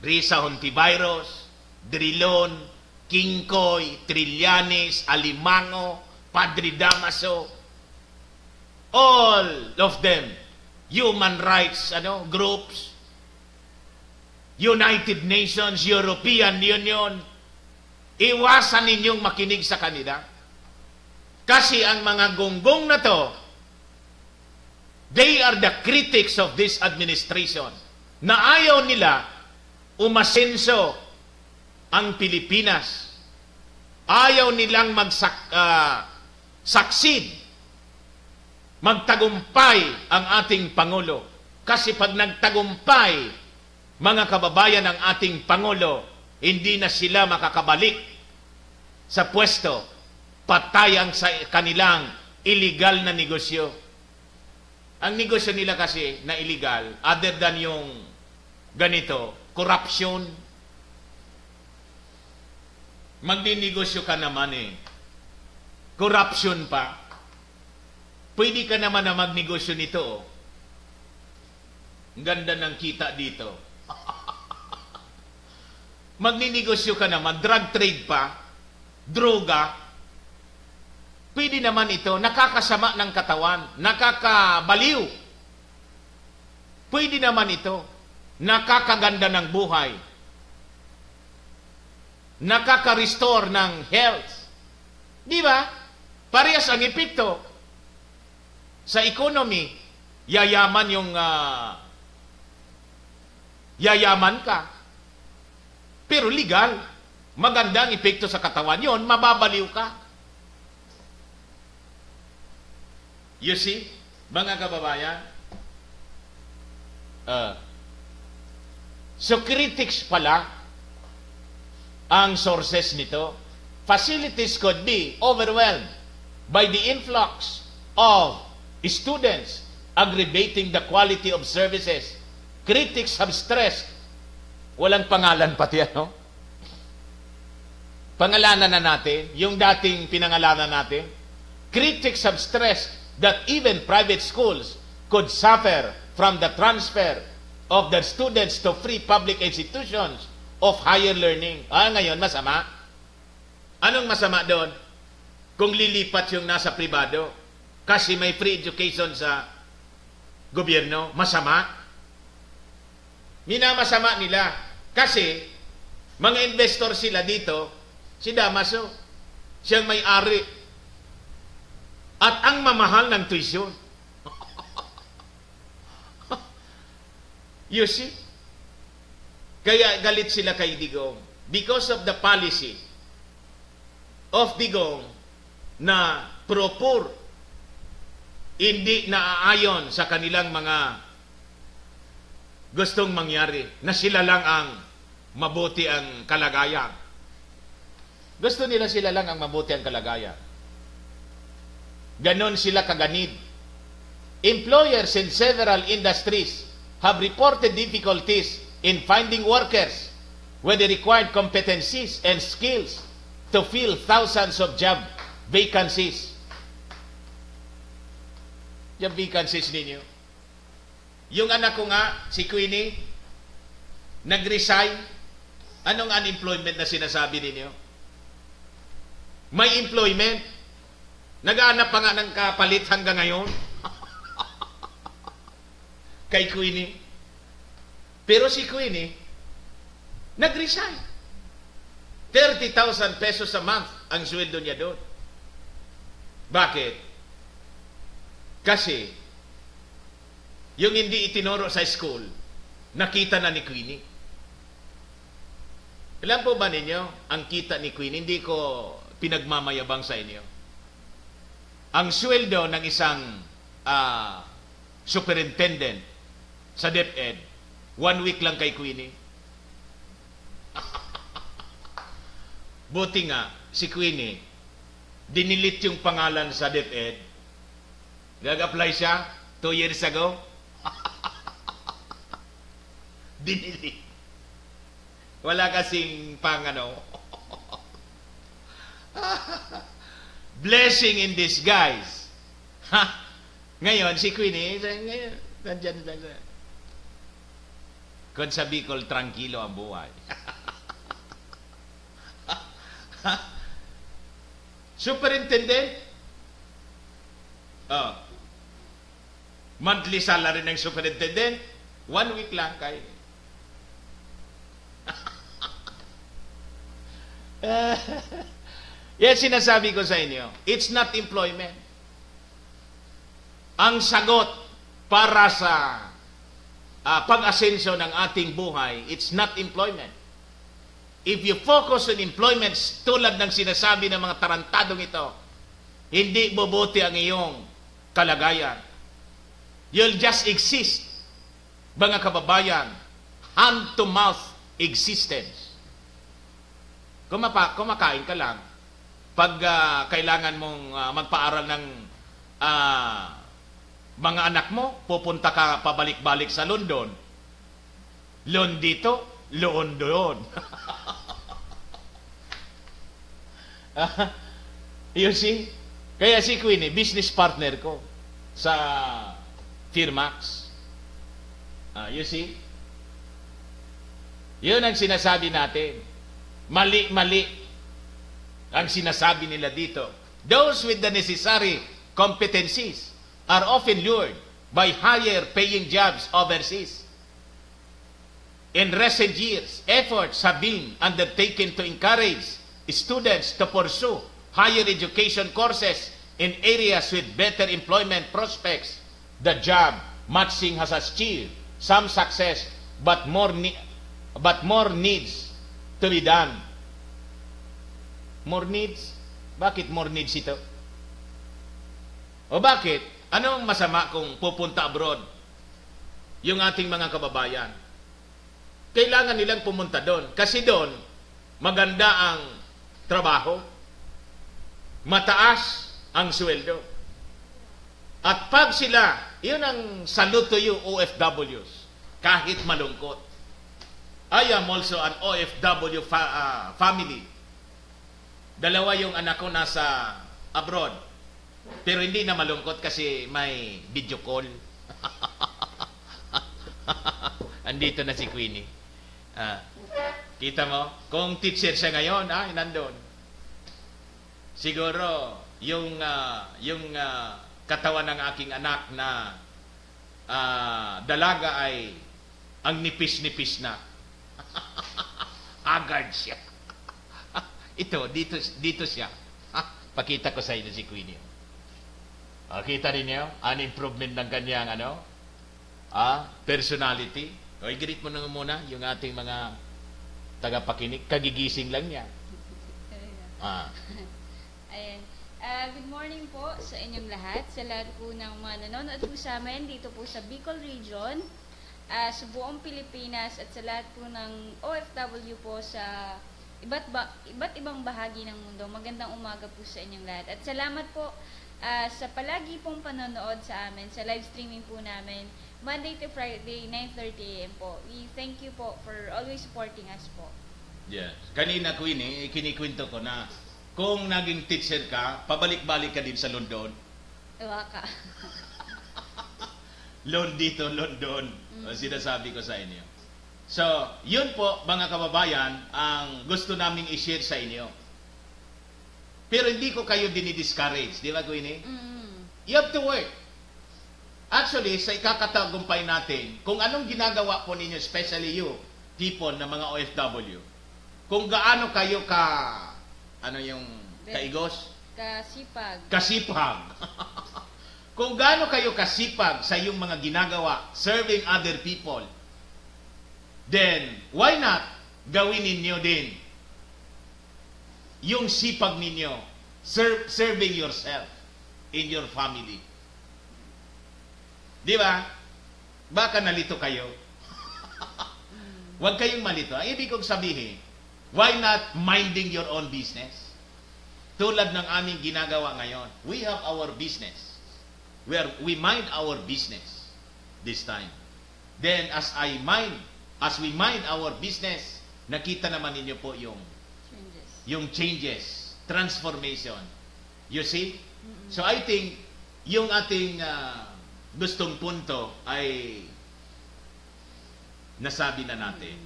Risa Hontiveros, Drilon, Kingkoy, Trillanes, Alimango, Padre Damaso, all of them, human rights groups, United Nations, European Union, iwasan ninyong makinig sa kanila. Kasi ang mga gonggong na to, they are the critics of this administration na ayaw nila umasenso ang Pilipinas. Ayaw nilang succeed, magtagumpay ang ating Pangulo. Kasi pag nagtagumpay, mga kababayan ng ating Pangulo, hindi na sila makakabalik sa pwesto. Patay ang sa kanilang illegal na negosyo. Ang negosyo nila kasi na illegal, other than yung ganito, corruption. Magdinegosyo ka naman corruption pa. Pwede ka naman na magnegosyo nito. Ang ganda ng kita dito. Magninegosyo ka naman, drug trade pa, droga. Pwede naman ito, nakakasama ng katawan, nakakabaliw. Pwede naman ito, nakakaganda ng buhay, nakaka-restore ng health. Di ba? Parehas ang epekto sa economy. Yayaman yung yayaman ka. Pero legal, magandang epekto sa katawan yon, mababaliw ka. You see, mga kababayan, so critics pala ang sources nito. Facilities could be overwhelmed by the influx of students, aggravating the quality of services. Critics have stressed, walang pangalan pati pangalanan na natin, yung dating pinangalanan natin. Critics have stressed that even private schools could suffer from the transfer of their students to free public institutions of higher learning. Ngayon, masama. Anong masama doon? Kung lilipat yung nasa pribado, kasi may free education sa gobyerno, masama. Minamasama nila. Kasi, mga investor sila dito, si Damaso, siyang may-ari. At ang mamahal ng tuition. You see? Kaya galit sila kay Digong. Because of the policy of Digong na pro-poor, hindi naaayon sa kanilang mga gustong mangyari, na sila lang ang mabuti ang kalagayan. Gusto nila sila lang ang mabuti ang kalagayan. Ganon sila kaganid. Employers in several industries have reported difficulties in finding workers with the required competencies and skills to fill thousands of job vacancies. Job vacancies ninyo. Yung anak ko nga, si Queenie, nag-resign. Anong unemployment na sinasabi ninyo? May employment. Nag-aanap pa nga ng kapalit hanggang ngayon. Kay Queenie. Pero si Queenie, nag-resign. 30,000 pesos a month ang sweldo niya doon. Bakit? Kasi, yung hindi itinuro sa school, nakita na ni Queenie. Alam po ba ninyo, ang kita ni Queenie, hindi ko pinagmamayabang sa inyo. Ang sweldo ng isang superintendent sa DepEd, 1 week lang kay Queenie. Buti nga, si Queenie, dinilit yung pangalan sa DepEd. Nag-apply siya 2 years ago. Dinilit. Wala kasing blessing in disguise. Ngayon, si Queenie, nandyan. Kung sa Bicol, tranquilo ang buhay. Superintendent? Monthly salary ng superintendent, 1 week lang kay. Yan sinasabi ko sa inyo, it's not employment. Ang sagot para sa pag-asenso ng ating buhay, it's not employment. If you focus on employment, tulad ng sinasabi ng mga tarantadong ito, hindi bubuti ang iyong kalagayan. You'll just exist, mga kababayan, hand-to-mouth existence. Kumakain ka lang, pag kailangan mong magpaaral ng mga anak mo, pupunta ka pabalik-balik sa London. Loan dito, loan doon. You see? Kaya si Queenie, business partner ko sa Firmax. You see? Yun ang sinasabi natin. Mali-mali ang sinasabi nila dito. Those with the necessary competencies are often lured by higher paying jobs overseas. In recent years, efforts have been undertaken to encourage students to pursue higher education courses in areas with better employment prospects. The job matching has achieved some success, but more needs to be done. More needs? Bakit more needs ito? O bakit? Anong masama kung pupunta abroad yung ating mga kababayan? Kailangan nilang pumunta doon. Kasi doon, maganda ang trabaho, mataas ang sweldo. At pag sila, yun ang salute to you OFWs, kahit malungkot. I am also an OFW family. 2 yung anak ko nasa abroad. Pero hindi na malungkot kasi may video call. Andito na si Queenie. Kita mo? Kung teacher siya ngayon, nandun. Siguro, yung katawan ng aking anak na dalaga ay ang nipis-nipis na. Agad siya. Ito, dito siya. Pakita ko sa inyo si Queenie. Kita rin niyo, an improvement ng kanyang personality. O, i-greet mo na muna yung ating mga tagapakinig. Kagigising lang niya.
Ayan. Good morning po sa inyong lahat. Sa lahat po ng mga nanonood po sa amin dito po sa Bicol Region, sa buong Pilipinas, at sa lahat po ng OFW po sa iba't ibang bahagi ng mundo. Magandang umaga po sa inyong lahat. At salamat po sa palagi pong panonood sa amin, sa live streaming po namin, Monday to Friday, 9:30 AM po. We thank you po for always supporting us po.
Yeah. Kanina, Queenie, kinikwento ko na kung naging teacher ka, pabalik-balik ka din sa London.
Ewa ka.
Loan dito, loan doon. Sinasabi ko sa inyo. So, yun po, mga kababayan, ang gusto naming i-share sa inyo. Pero hindi ko kayo dinidiscourage. Di ba, Queenie? You have to work. Actually, sa ikakatagumpay natin, kung anong ginagawa po ninyo, especially you, people na mga OFW, kung gaano kayo ano yung kaigos? Kasipag. Kung gaano kayo kasipag sa yung mga ginagawa, serving other people, then, why not gawin ninyo din yung sipag ninyo, serving yourself in your family. Di ba? Baka nalito kayo. Huwag kayong malito. Ang ibig kong sabihin, why not minding your own business? Tulad ng aming ginagawa ngayon, we have our business. We mind our business this time. Then, as we mind our business, nakita naman ninyo po yung changes, transformation. You see? So, I think, yung ating gustong punto ay nasabi na natin.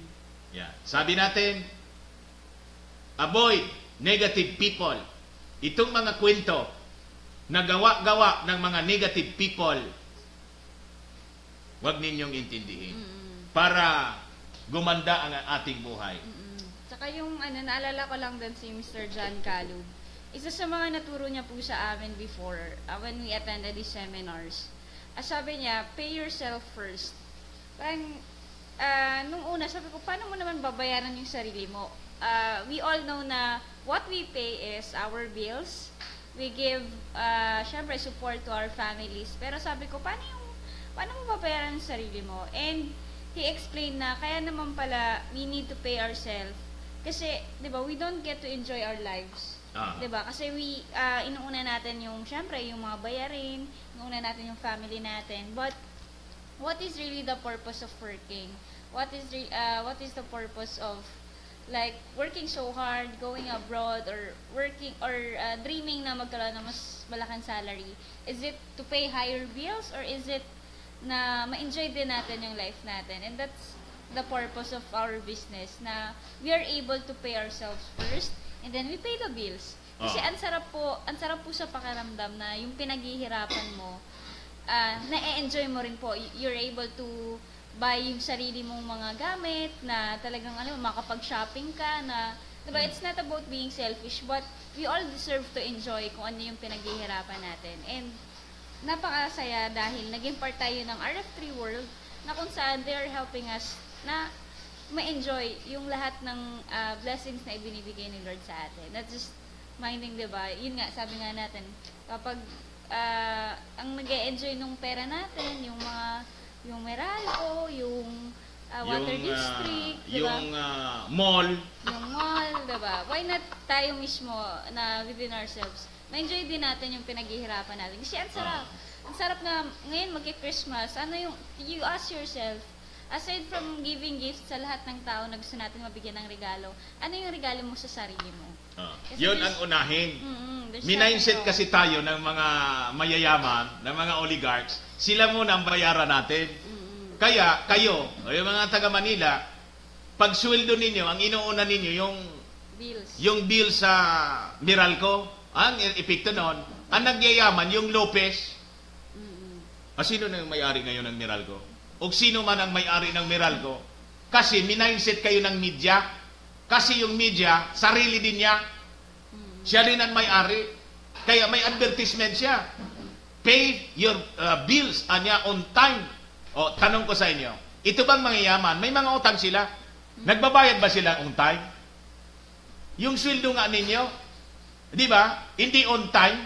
Yeah. Sabi natin, avoid negative people. Itong mga kwento na gawa-gawa ng mga negative people, huwag ninyong intindihin. Para gumanda ang ating buhay.
Saka yung, naalala ko lang din si Mr. John Calub. Isa sa mga naturo niya po sa amin before, when we attended these seminars. Sabi niya, pay yourself first. Parang, nung una, sabi ko, paano mo naman babayaran yung sarili mo? We all know na what we pay is our bills. We give, syempre, support to our families. Pero sabi ko, paano mo babayaran yung sarili mo? And he explained na, kaya naman pala, we need to pay ourselves. Kasi, di ba, we don't get to enjoy our lives. Di ba? Kasi inuuna natin yung, syempre, yung mga bayarin, inuuna natin yung family natin. But, what is really the purpose of working? What is the purpose of like working so hard, going abroad, or working or dreaming na magkaroon ng mas malaking salary? Is it to pay higher bills, or is it na ma-enjoy din natin yung life natin? And that's the purpose of our business, na we are able to pay ourselves first and then we pay the bills. Kasi ang sarap po sa pakiramdam na yung pinaghihirapan mo, na-enjoy mo rin po. You're able to buy yung sarili mong mga gamit, na talagang makapag-shopping ka, na, diba, it's not about being selfish, but we all deserve to enjoy kung ano yung pinaghihirapan natin. And napakasaya dahil naging part tayo ng RF3 World, na kung saan they are helping us na ma-enjoy yung lahat ng blessings na ibinibigay ni Lord sa atin. Not just minding, diba? Yun nga, sabi nga natin, kapag ang nag-e-enjoy nung pera natin, yung Meralco, yung Water District, diba?
Yung mall.
Yung mall, diba? Why not tayo mismo na within ourselves, ma-enjoy din natin yung pinaghihirapan natin. Kasi ang sarap. Ang sarap na ngayon magki-Christmas, you ask yourself, aside from giving gifts sa lahat ng tao na gusto natin mabigyan ng regalo, ano yung regalo mo sa sarili mo?
Yun ang unahin. Minindset kasi tayo ng mga mayayaman, ng mga oligarchs, sila muna ang bayaran natin. Kaya, kayo, yung mga taga Manila, pag sweldo ninyo, ang inuuna ninyo, yung bill sa Meralco, ang epekto nun, ang nagyayaman, yung Lopez. Sino na yung may-ari ngayon ng Meralco? O sino man ang may-ari ng Meralco? Kasi minindset kayo ng media. Kasi yung media, sarili din niya. Siya rin ang may-ari. Kaya may advertisement siya. Pay your bills anya on time. O, tanong ko sa inyo, ito bang mangyayaman? May mga utang sila. Nagbabayad ba sila on time? Yung sweldo nga ninyo, di ba? Hindi on time.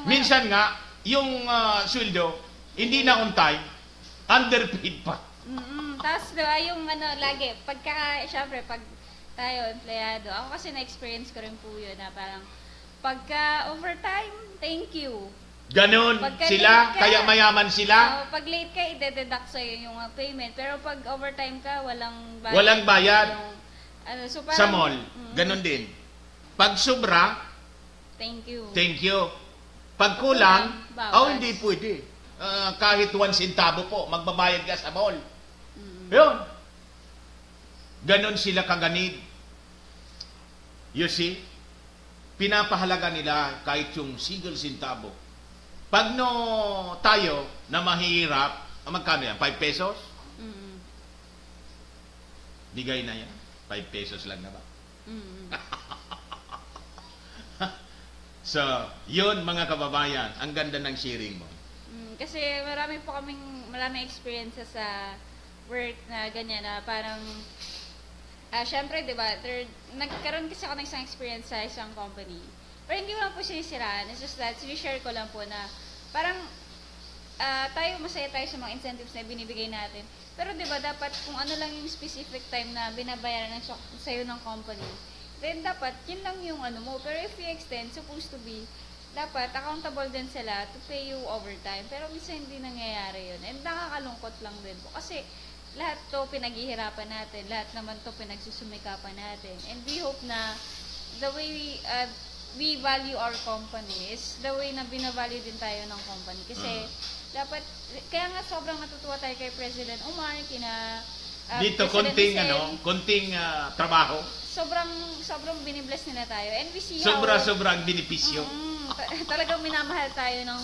Minsan nga, yung sweldo, hindi na on time, underpaid pa.
Tapos, diba, yung lagi, syempre, pag tayo, empleyado, ako kasi na-experience ko rin po yun, na parang, pagka overtime, thank you.
Ganon sila, kaya mayaman sila.
Pag late ka, ide-deduct sa'yo yung payment. Pero pag overtime ka, walang bayad.
Walang bayad.
So
Sa mall, ganun din. Pag sobra,
thank you.
thank you. Pag kulang,
Bawas.
hindi pwede. Kahit 1 centavo po, magbabayad ka sa mall. Yun. Ganon sila kaganid. You see? Pinapahalaga nila kahit yung single centavo. Pag tayo na mahirap, magkano yan? 5 pesos? Bigay na yan. 5 pesos lang na ba? So, yun mga kababayan, ang ganda ng sharing mo.
Kasi maraming experiences sa work na ganyan na parang syempre, di ba, nagkaroon kasi ako ng isang experience sa isang company. Pero hindi mo lang po sinisiraan. It's just that, sinishare ko lang po na parang masaya tayo sa mga incentives na binibigay natin. Pero di ba, dapat kung ano lang yung specific time na binabayaran sa'yo ng company, then dapat yun lang yung ano mo. Pero if you extend, supposed to be, dapat accountable din sila to pay you overtime. Pero minsan hindi nangyayari yun. And nakakalungkot lang din po. Kasi lahat to pinaghihirapan natin. Lahat naman to pinagsusumikapan natin. And we hope na the way we value our company is the way na binavalue din tayo ng company. Kasi dapat, kaya nga sobrang natutuwa tayo kay President Omar, kina
dito,
President
konting trabaho.
Sobrang binibless nila tayo. And we see
Sobrang benepisyo.
Talagang minamahal tayo ng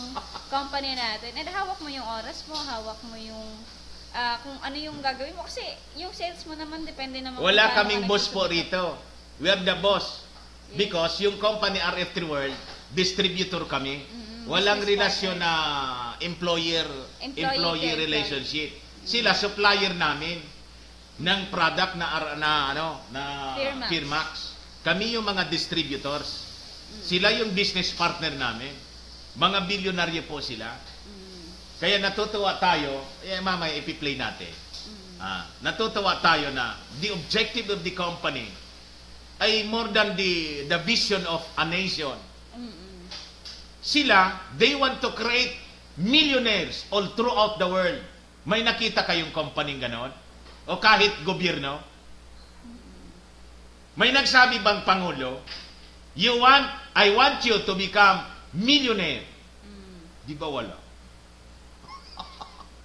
company natin. And hawak mo yung oras mo, hawak mo yung kung ano yung gagawin mo. Kasi yung sales mo naman, depende naman.
Wala kaming boss po rito. We have the boss. Because yung company RF3 World, distributor kami. Walang relasyon na employee relationship. Sila supplier namin ng product na Firmax. Kami yung mga distributors. Sila yung business partner namin. Mga bilyonaryo po sila. Kaya natutuwa tayo, mamaya ipi-play natin. Natutuwa tayo na the objective of the company ay more than the vision of a nation. Sila, they want to create millionaires all throughout the world. May nakita kayong company ganon? O kahit gobyerno? May nagsabi bang Pangulo, I want you to become millionaire. Di ba wala?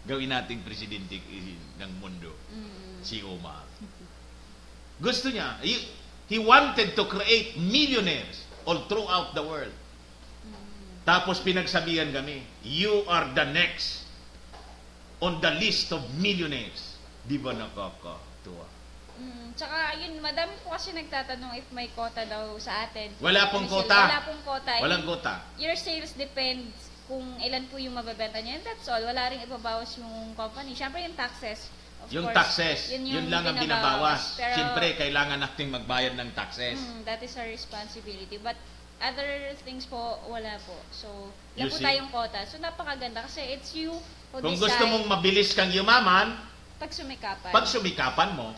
Gawin nating presidente ng mundo. Si Omar. Gusto niya. He wanted to create millionaires all throughout the world. Tapos pinagsabihan kami, you are the next on the list of millionaires. Di ba nakakatuwa?
Tsaka yun, madami po kasi nagtatanong if may quota daw sa atin.
Wala pong quota.
Wala pong quota.
Walang quota.
Your sales depends kung ilan po yung mabebenta niya. And that's all. Wala rin ibabawas yung company. Siyempre yung taxes.
Yung taxes, yun lang ang binabawas.
Pero,
siyempre, kailangan nating magbayad ng taxes.
That is our responsibility. But other things po, wala po. So, wala
You
po
see?
tayong quota. So, napakaganda kasi it's you who
Kung
decide
gusto mong mabilis kang yumaman,
pag
sumikapan mo,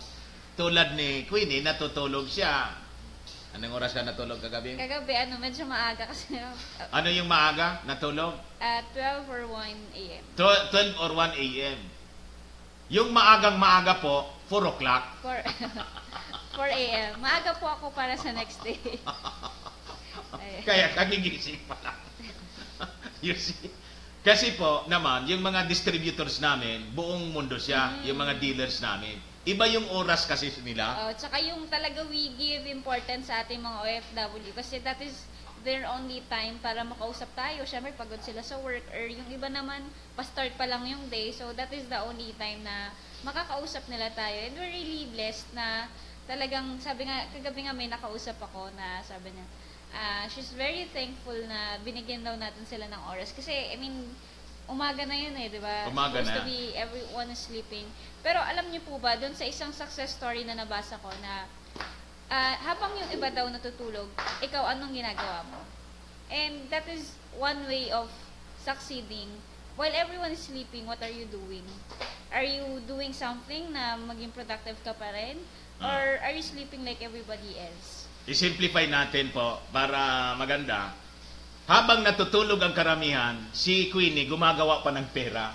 tulad ni Queenie, natutulog siya. Anong oras ka natulog kagabi?
Kagabi, medyo maaga kasi
Ano yung maaga natulog?
at 12 or 1 a.m.
12 or 1 a.m. Yung maagang-maaga po, 4 o'clock.
4 a.m. Maaga po ako para sa next day.
Kaya kagigising pa lang. You see? Kasi po naman, yung mga distributors namin, buong mundo siya, yung mga dealers namin. Iba yung oras kasi nila.
Tsaka yung talaga we give importance sa ating mga OFW kasi that is their only time para makausap tayo. Siyempre, pagod sila sa work or yung iba naman, pa-start pa lang yung day. So, that is the only time na makakausap nila tayo. And we're really blessed na talagang, sabi nga, kagabi nga may nakausap ako na sabi niya, she's very thankful na binigyan daw natin sila ng oras. Kasi, I mean, umaga na yun di ba?
Umaga
Supposed
na.
to be everyone is sleeping. Pero alam niyo po ba, doon sa isang success story na nabasa ko na habang yung iba daw natutulog, ikaw anong ginagawa mo? And that is one way of succeeding. While everyone is sleeping, what are you doing? Are you doing something na maging productive ka pa rin? Or are you sleeping like everybody else?
I-simplify natin po para maganda. Habang natutulog ang karamihan, si Queenie gumagawa pa ng pera.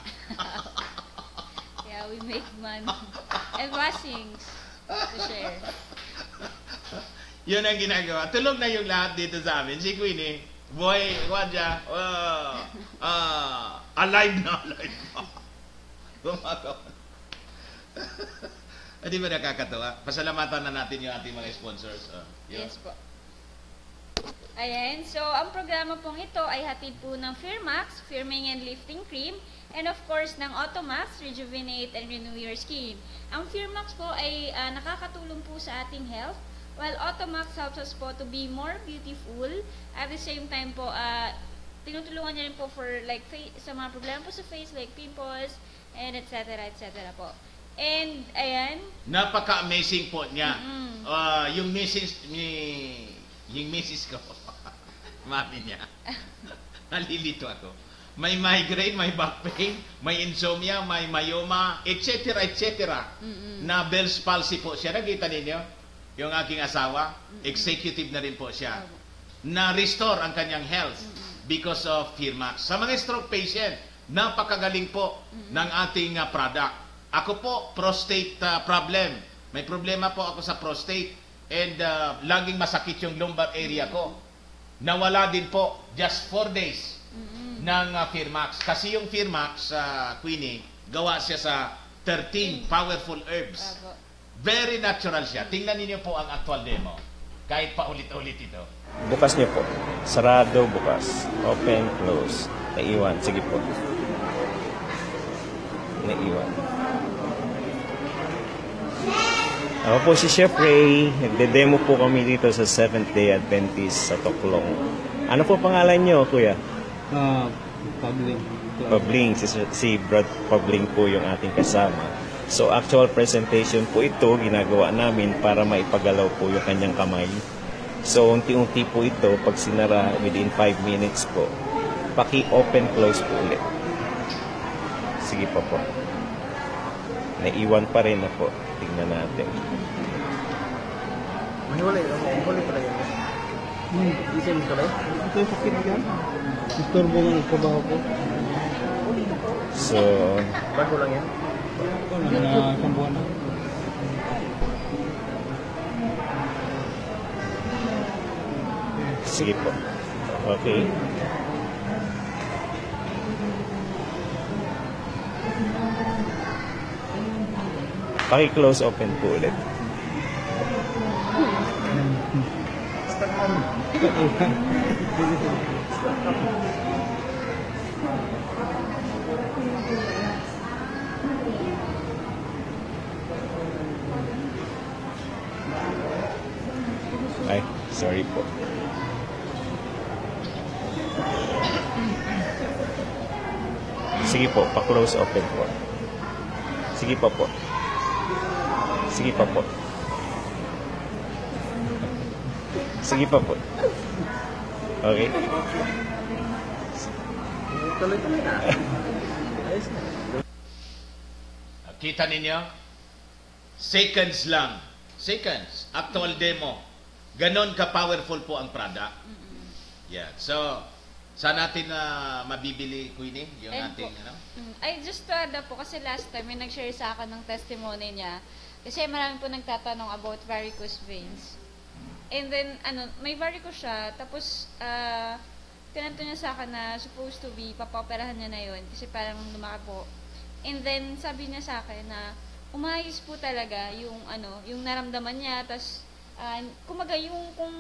Yeah, we make money. And blessings to share.
Yun ang ginagawa. Tulog na yung lahat dito sa amin. Si Queenie, boy, wadya, alive na. Gumagawa. Di ba nakakatawa? Pasalamatan na natin yung ating mga sponsors.
Yes po. Ayan, so ang programa pong ito ay hatid po ng Firmax, Firming and Lifting Cream, and of course ng Automax, Rejuvenate and Renew Your Skin. Ang Firmax po ay nakakatulong po sa ating health, while Automax helps us po to be more beautiful. At the same time po, tinutulungan niya rin po for like sa mga problema po sa face like pimples and etc. po. And ayan,
napaka-amazing po niya. Yung misis ko, mami niya, nalilito ako. May migraine, may back pain, may insomnia, may myoma, etc. Na Bell's palsy po siya. Nakita ninyo? Yung aking asawa, executive na rin po siya. Na-restore ang kanyang health because of Firmax. Sa mga stroke patient, napakagaling po ng ating product. Ako po, prostate problem. May problema po ako sa prostate and laging masakit yung lumbar area ko. Nawala din po just 4 days ng Firmax. Kasi yung Firmax, Queenie, gawa siya sa 13 powerful herbs. Very natural siya. Tingnan niyo po ang actual demo. Kahit pa ulit-ulit ito.
Bukas niyo po. Sarado, bukas. Open, close. Naiwan. Sige po. Naiwan. Ako po si Chef Ray. Nagde-demo po kami dito sa Seventh-day Adventist sa Toklong. Ano po pangalan niyo, Kuya?
Pabling.
Pabling. Si Brad Pabling po yung ating kasama. So actual presentation po ito, ginagawa namin para maipagalaw po yung kanyang kamay. So unti-unti po ito, pag sinara within 5 minutes po, paki-open close po ulit. Sige pa po. Naiwan pa rin na po. Tingnan natin.
Mahiwalay pala yan. Isa mo pala? Ito yung sakit yan? Istorbo ng trabaho ko.
So,
bago lang yan? Na kambuhan na.
Sige po. Okay. Paki-close open po ulit. Ay, sorry po. Sige po, pa-close open po. Sige pa po. Sige pa po. Sige pa po. Okay?
Tuloy-tuloy na.
Kita ninyo? Seconds lang. Seconds. Actual demo. Ganon ka-powerful po ang product. Yeah. So, saan natin mabibili, Queenie? Yung ating, ano?
Ay, just to add up po, kasi last time may nag-share sa akin ng testimony niya. Kasi marami po nagtatanong about varicose veins. And then, may varicose siya. Tapos, kinanto niya sa akin na supposed to be, papaoperahan niya na yun. Kasi parang lumaki po. And then, sabi niya sa akin na umayos po talaga yung, yung naramdaman niya. Tapos, kumaga yung kung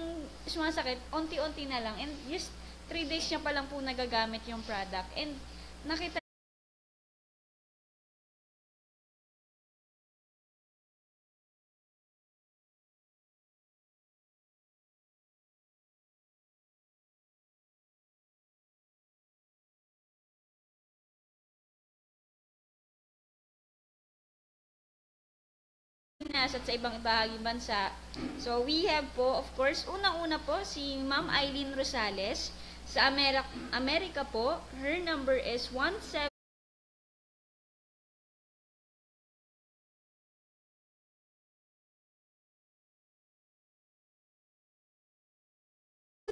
sumasakit, onti-onti na lang. And just 3 days niya pa lang po nagagamit yung product. And nakita at sa ibang bahaging bansa. So, we have po, of course, unang-una po, si Ma'am Eileen Rosales. Sa Amerika po, her number is